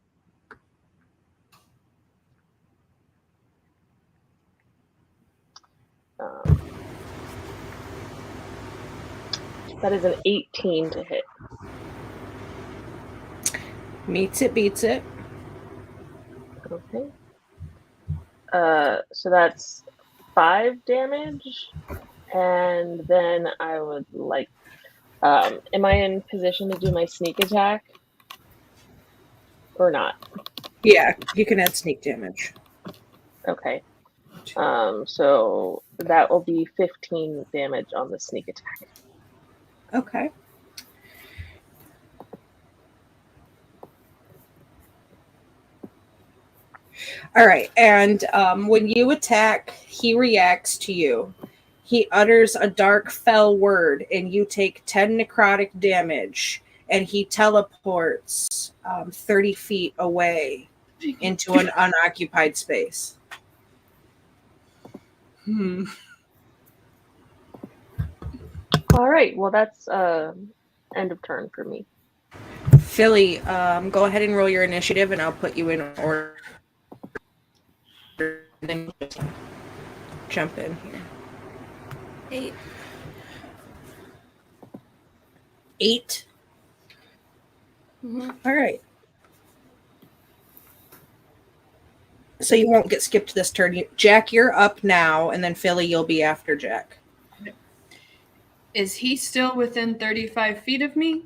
That is an 18 to hit. Meets it, beats it. Okay. So that's 5 damage. And then I would like Am I in position to do my sneak attack or not? Yeah, you can add sneak damage. Okay. So that will be 15 damage on the sneak attack. Okay. All right, and when you attack, he reacts to you. He utters a dark, fell word, and you take 10 necrotic damage, and he teleports 30 feet away into an unoccupied space. All right. Well, that's end of turn for me. Philly, go ahead and roll your initiative, and I'll put you in order. Then jump in here. 8. 8. Mm-hmm. All right. So you won't get skipped this turn. Jack, you're up now, and then Philly, you'll be after Jack. Is he still within 35 feet of me?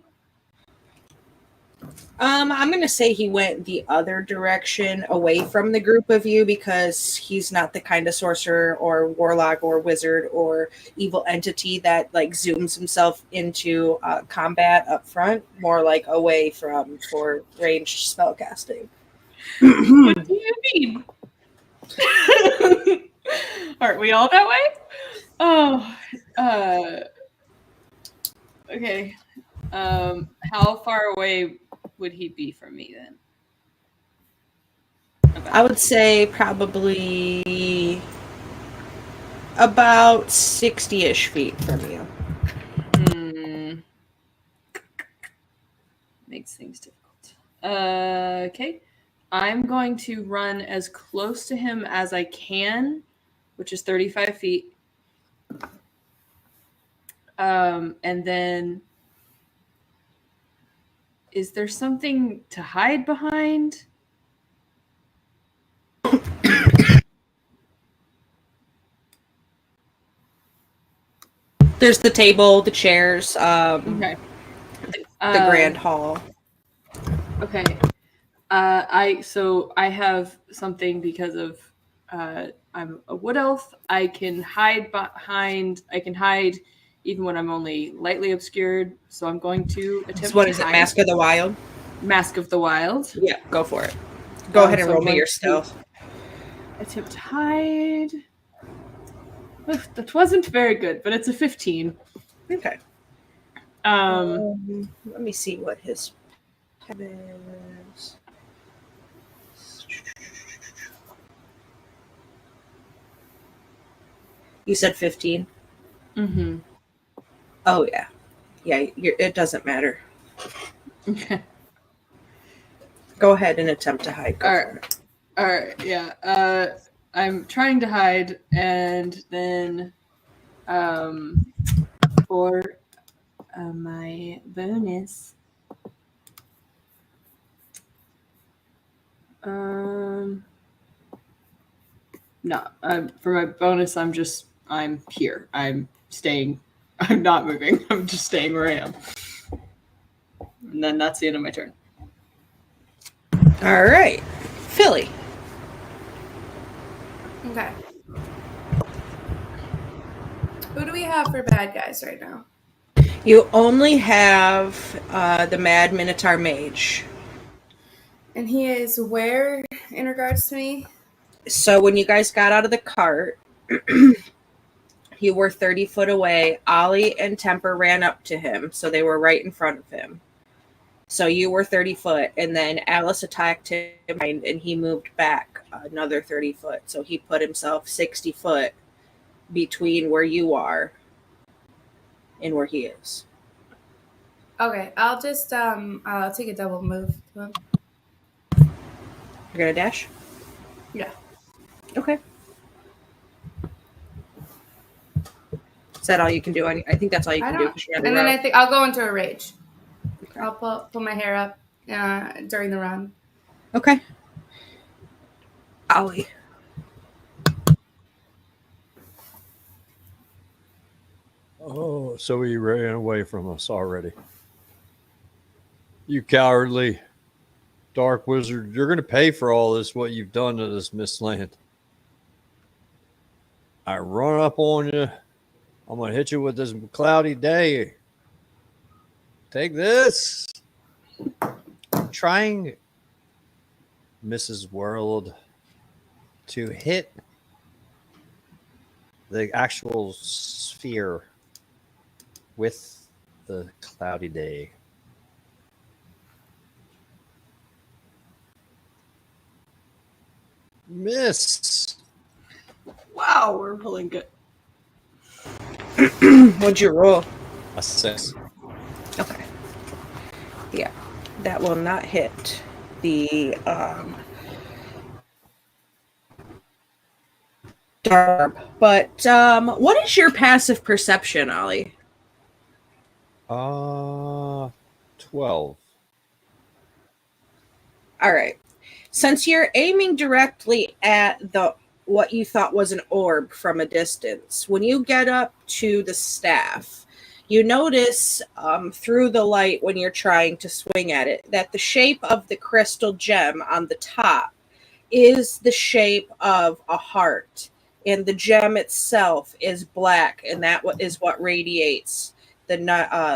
I'm going to say he went the other direction away from the group of you because he's not the kind of sorcerer or warlock or wizard or evil entity that like zooms himself into combat up front, more like away from for ranged spellcasting. What do you mean? Aren't we all that way? Oh, okay. How far away would he be from me then? I would say probably about 60-ish feet from you. Makes things difficult. Okay. I'm going to run as close to him as I can, which is 35 feet. And then is there something to hide behind? There's the table, the chairs, Okay. the grand hall. Okay. I have something because of I'm a wood elf. I can hide even when I'm only lightly obscured. So I'm going to attempt What to is it, hide. Mask of the Wild? Mask of the Wild. Yeah, go for it. Go ahead and so roll I'm me going your to stealth. Attempt to hide. Oof, that wasn't very good, but it's a 15. Okay. Let me see what his tab is. You said 15? Mm-hmm. Oh, yeah. Yeah, it doesn't matter. Okay. Go ahead and attempt to hide. Go for it. All right, yeah. I'm trying to hide, and then for my bonus, no, for my bonus, I'm here. I'm staying. I'm not moving. I'm just staying where I am. And then that's the end of my turn. All right. Philly. Okay. Who do we have for bad guys right now? You only have the Mad Minotaur Mage. And he is where in regards to me? So when you guys got out of the cart, you were 30 foot away. Ollie and Temper ran up to him, so they were right in front of him. So you were 30 foot, and then Alice attacked him, and he moved back another 30 foot. So he put himself 60 foot between where you are and where he is. Okay, I'll just I'll take a double move to him. You're gonna dash? Yeah. Okay. Is that all you can do? I think that's all you can do. And then I think I'll go into a rage. Okay. I'll pull my hair up during the run. Okay. Oh, so he ran away from us already. You cowardly dark wizard. You're going to pay for all this, what you've done to this Mistland. I run up on you. I'm going to hit you with this cloudy day. Take this. I'm trying, Mrs. World, to hit the actual sphere with the cloudy day. Miss. Wow, we're rolling good. What'd you roll? A 6. Okay. Yeah, that will not hit the dark. But what is your passive perception, Ollie? 12. All right. Since you're aiming directly at the what you thought was an orb from a distance, when you get up to the staff, you notice through the light when you're trying to swing at it that the shape of the crystal gem on the top is the shape of a heart, and the gem itself is black, and that is what radiates the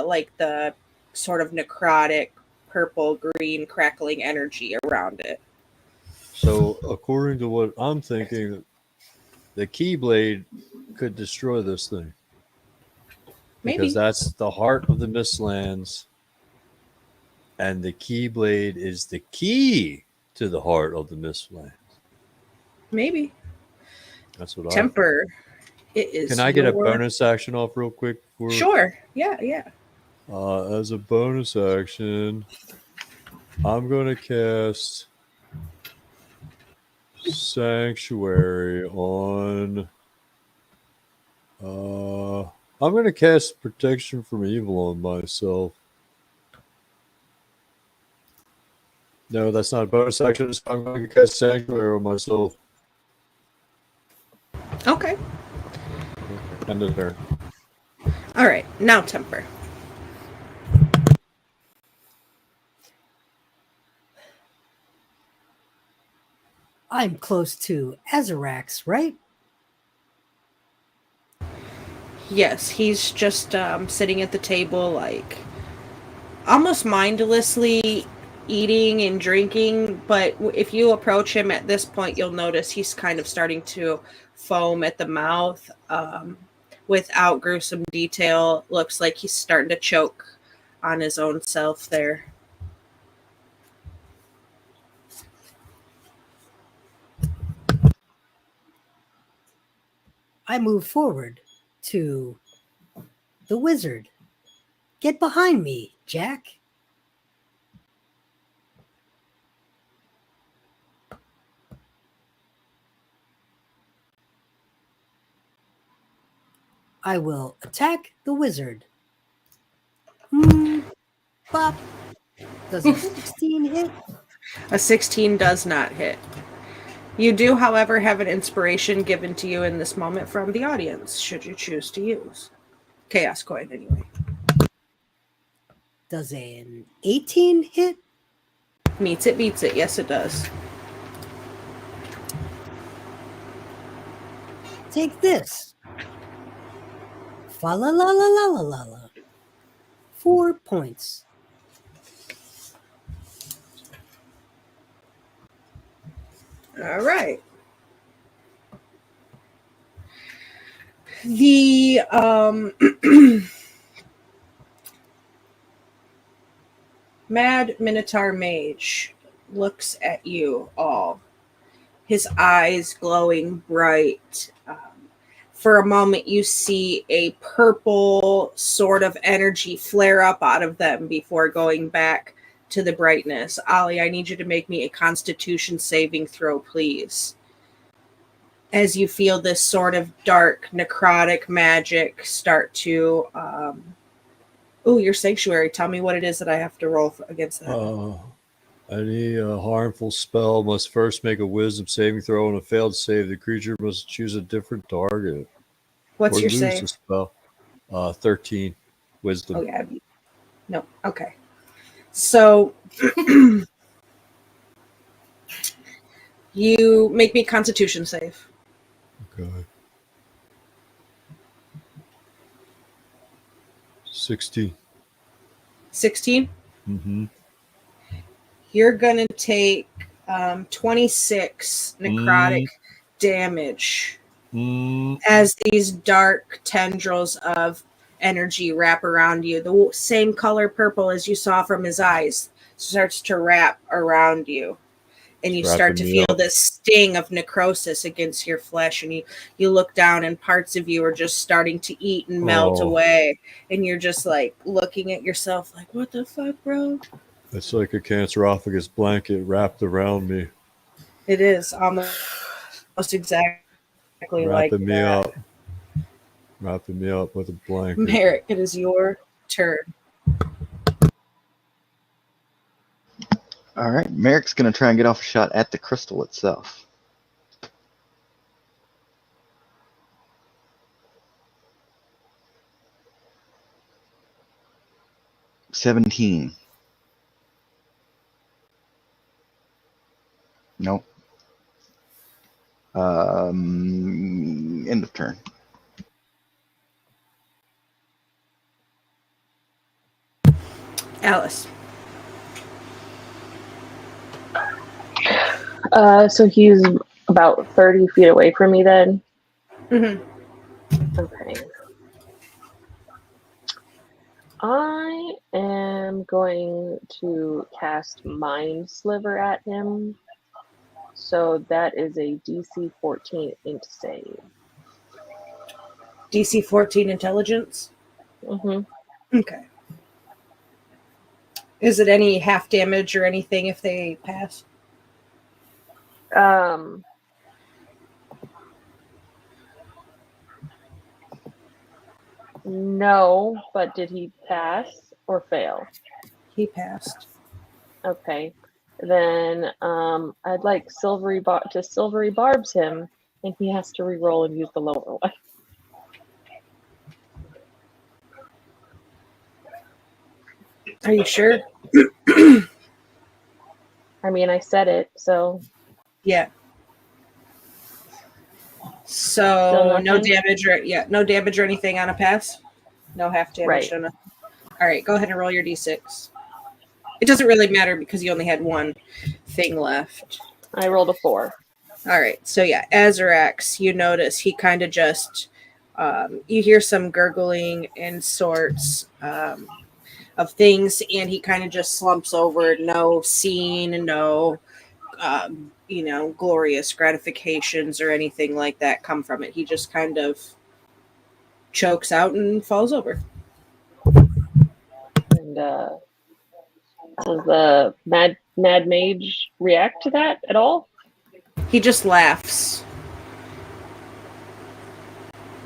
like the sort of necrotic purple green crackling energy around it. So, according to what I'm thinking, the Keyblade could destroy this thing. Maybe. Because that's the heart of the Mistlands. And the Keyblade is the key to the heart of the Mistlands. Maybe. That's what Temper. It is. Can I get a bonus action off real quick? Sure. Yeah, yeah. As a bonus action, I'm going to cast Sanctuary on. I'm going to cast Protection from Evil on myself. No, that's not a bonus action. I'm going to cast Sanctuary on myself. Okay. End of turn. All right. Now Temper. I'm close to Azarax, right? Yes, he's just sitting at the table, like almost mindlessly eating and drinking. But if you approach him at this point, you'll notice he's kind of starting to foam at the mouth. Without gruesome detail, looks like he's starting to choke on his own self there. I move forward to the wizard. Get behind me, Jack. I will attack the wizard. Bop. Does a 16 hit? A 16 does not hit. You do, however, have an inspiration given to you in this moment from the audience, should you choose to use. Chaos coin, anyway. Does an 18 hit? Meets it, beats it. Yes, it does. Take this. Fa la la la la la la la. 4 points. All right. The Mad Minotaur Mage looks at you all, his eyes glowing bright. For a moment, you see a purple sort of energy flare up out of them before going back to the brightness. Ollie, I need you to make me a Constitution saving throw, please. As you feel this sort of dark, necrotic magic start to... your Sanctuary. Tell me what it is that I have to roll against that. Any harmful spell must first make a wisdom saving throw. On a failed save, the creature must choose a different target. What's or your lose save? the spell. 13 wisdom. Oh yeah. No. Okay. So you make me a Constitution save. Okay. 16. 16. Mm-hmm. You're gonna take 26 necrotic damage as these dark tendrils of energy wrap around you. The same color purple as you saw from his eyes starts to wrap around you. And you start to feel this sting of necrosis against your flesh. And you look down and parts of you are just starting to eat and melt away. And you're just like looking at yourself like, what the fuck, bro? It's like a cancerophagus blanket wrapped around me. It is almost exactly like that. Wrapping me up with a blanket. Merrick, it is your turn. All right, Merrick's going to try and get off a shot at the crystal itself. $17. Nope. End of turn. Alice. So he's about 30 feet away from me then? Mm-hmm. Okay. I am going to cast Mind Sliver at him. So that is a DC 14 int save. DC 14 intelligence? Mm-hmm. Okay. Is it any half damage or anything if they pass? No, but did he pass or fail? He passed. Okay. Then I'd like Silvery Barbs him, and he has to re-roll and use the lower one. Are you sure? I mean, I said it, so. Yeah. So no damage or anything on a pass? No half damage. Right. All right, go ahead and roll your d6. It doesn't really matter because you only had one thing left. I rolled a 4. All right, so yeah, Azarax, you notice he kind of just, you hear some gurgling and sorts of things, and he kind of just slumps over, no scene, no, glorious gratifications or anything like that come from it. He just kind of chokes out and falls over. And does the mad mage react to that at all? He just laughs.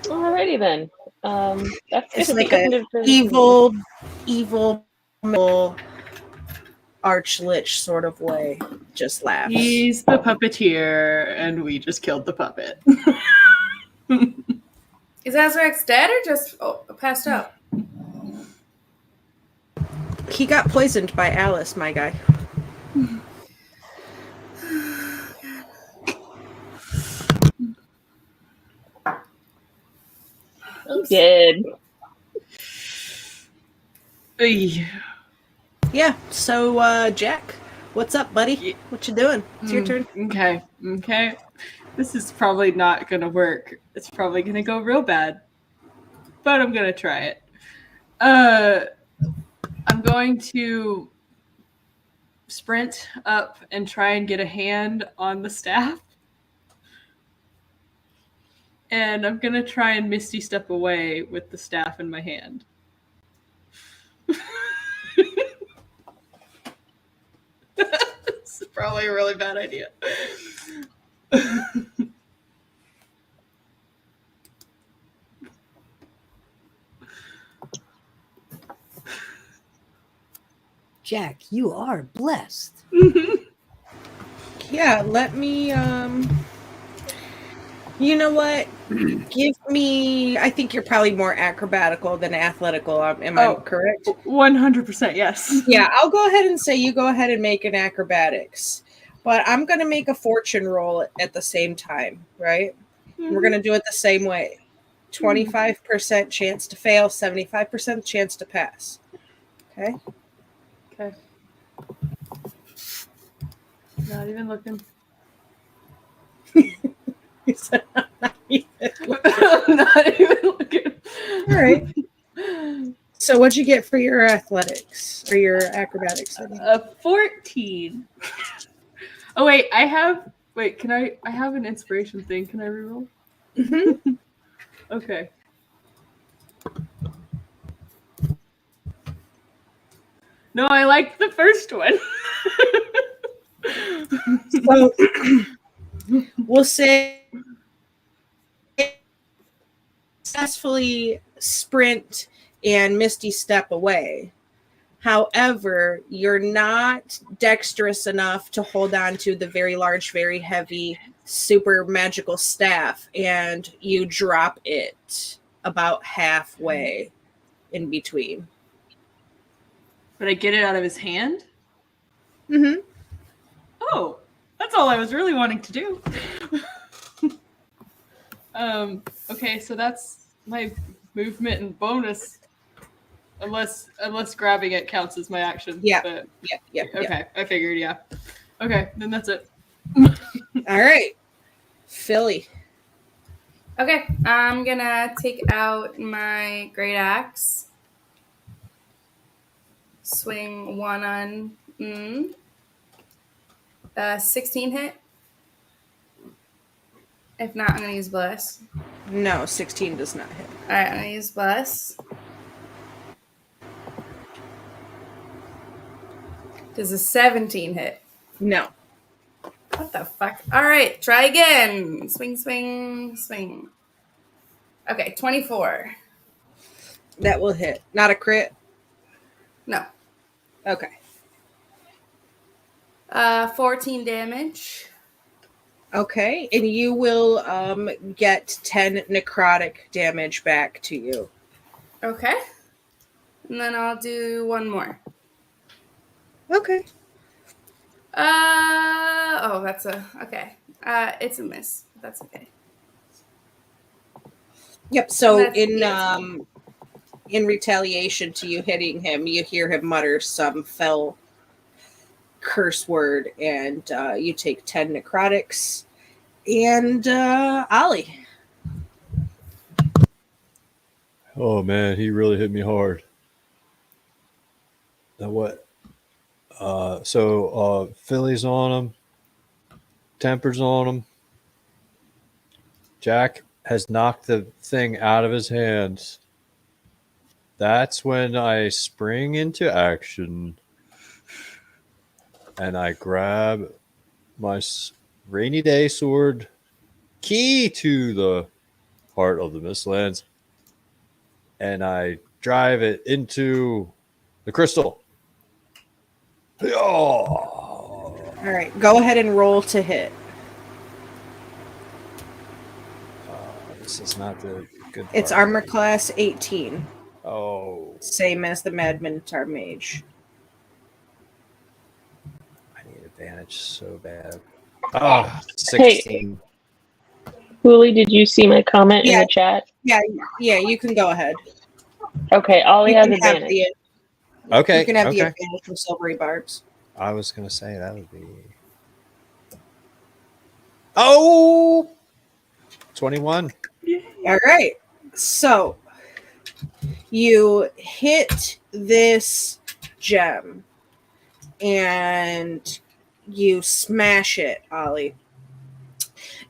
Alrighty then. That's It's like an evil archlich sort of way. Just laughs. He's the puppeteer, and we just killed the puppet. Is Azrax dead or just passed out? He got poisoned by Alice, my guy. He did. Yeah, so Jack, what's up, buddy? What you doing? It's your turn. Okay. This is probably not gonna work. It's probably gonna go real bad. But I'm gonna try it. I'm going to sprint up and try and get a hand on the staff. And I'm gonna try and Misty Step away with the staff in my hand. This is probably a really bad idea. Jack, you are blessed. Yeah, let me you know what? Give me. I think you're probably more acrobatical than athletical. Am I correct? 100%, yes. Yeah, I'll go ahead and say you go ahead and make an acrobatics, but I'm going to make a fortune roll at the same time, right? We're going to do it the same way. 25% chance to fail, 75% chance to pass. Okay? Okay. Not even looking. Not even looking. All right. So what'd you get for your athletics or your acrobatics? A 14. Oh wait, can I have an inspiration thing. Can I reroll? Mm-hmm. Okay. No, I liked the first one. So we'll say successfully sprint and misty step away. However, you're not dexterous enough to hold on to the very large, very heavy, super magical staff, and you drop it about halfway in between. But I get it out of his hand? Mm-hmm. Oh, that's all I was really wanting to do. Okay, so that's my movement and bonus. Unless grabbing it counts as my action. Yeah. But, Yeah. Okay, I figured, yeah. Okay, then that's it. All right. Philly. Okay, I'm gonna take out my great axe. Swing one on 16 hit. If not, I'm gonna use bless. No, 16 does not hit. All right, I'm gonna use bless. Does a 17 hit? No. What the fuck? All right, try again. Swing, swing, swing. Okay, 24. That will hit. Not a crit? No. Okay. 14 damage. Okay, and you will get 10 necrotic damage back to you. Okay. And then I'll do one more. Okay. Okay. It's a miss. That's okay. Yep, so That's in retaliation to you hitting him, you hear him mutter some fell curse word, and you take 10 necrotics. And Ollie. Oh man, he really hit me hard. Now what? So Philly's on him. Temper's on him. Jack has knocked the thing out of his hands. That's when I spring into action. And I grab my rainy day sword, key to the heart of the Mistlands, and I drive it into the crystal. Oh. All right, go ahead and roll to hit. This is not the good It's part. armor class 18. Oh. Same as the Mad Minotaur Mage. I need advantage so bad. Ah, 16. Huli, did you see my comment in Yeah. the chat? Yeah, you can go ahead. Okay, Ollie You has can have advantage. Okay. You can have the okay. advantage from Silvery Barbs. I was going to say that would be. Oh! 21. All right. So you hit this gem and you smash it, Ollie.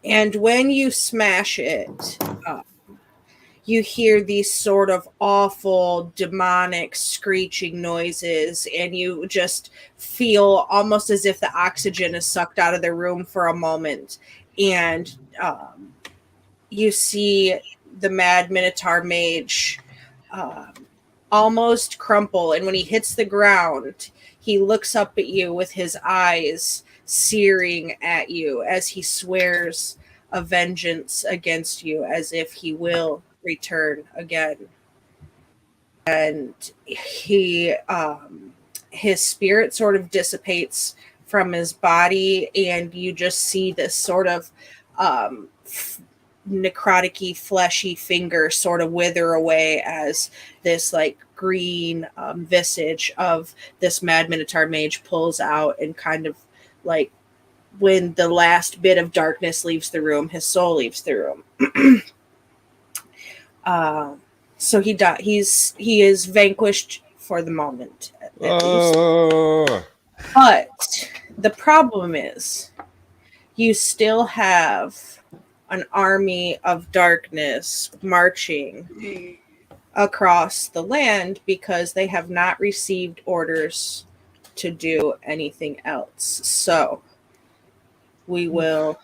And when you smash it, you hear these sort of awful demonic screeching noises, and you just feel almost as if the oxygen is sucked out of the room for a moment. And you see the Mad Minotaur Mage almost crumple, and when he hits the ground, he looks up at you with his eyes searing at you as he swears a vengeance against you, as if he will return again. And his spirit sort of dissipates from his body, and you just see this sort of necrotic-y, fleshy finger sort of wither away as this like green visage of this Mad Minotaur mage pulls out, and kind of like when the last bit of darkness leaves the room, his soul leaves the room. So he is vanquished for the moment, at least. But the problem is, you still have an army of darkness marching across the land because they have not received orders to do anything else. So we will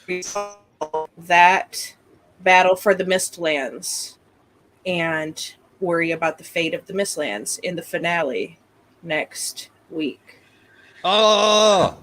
resolve that battle for the Mistlands and worry about the fate of the Mistlands in the finale next week. Oh!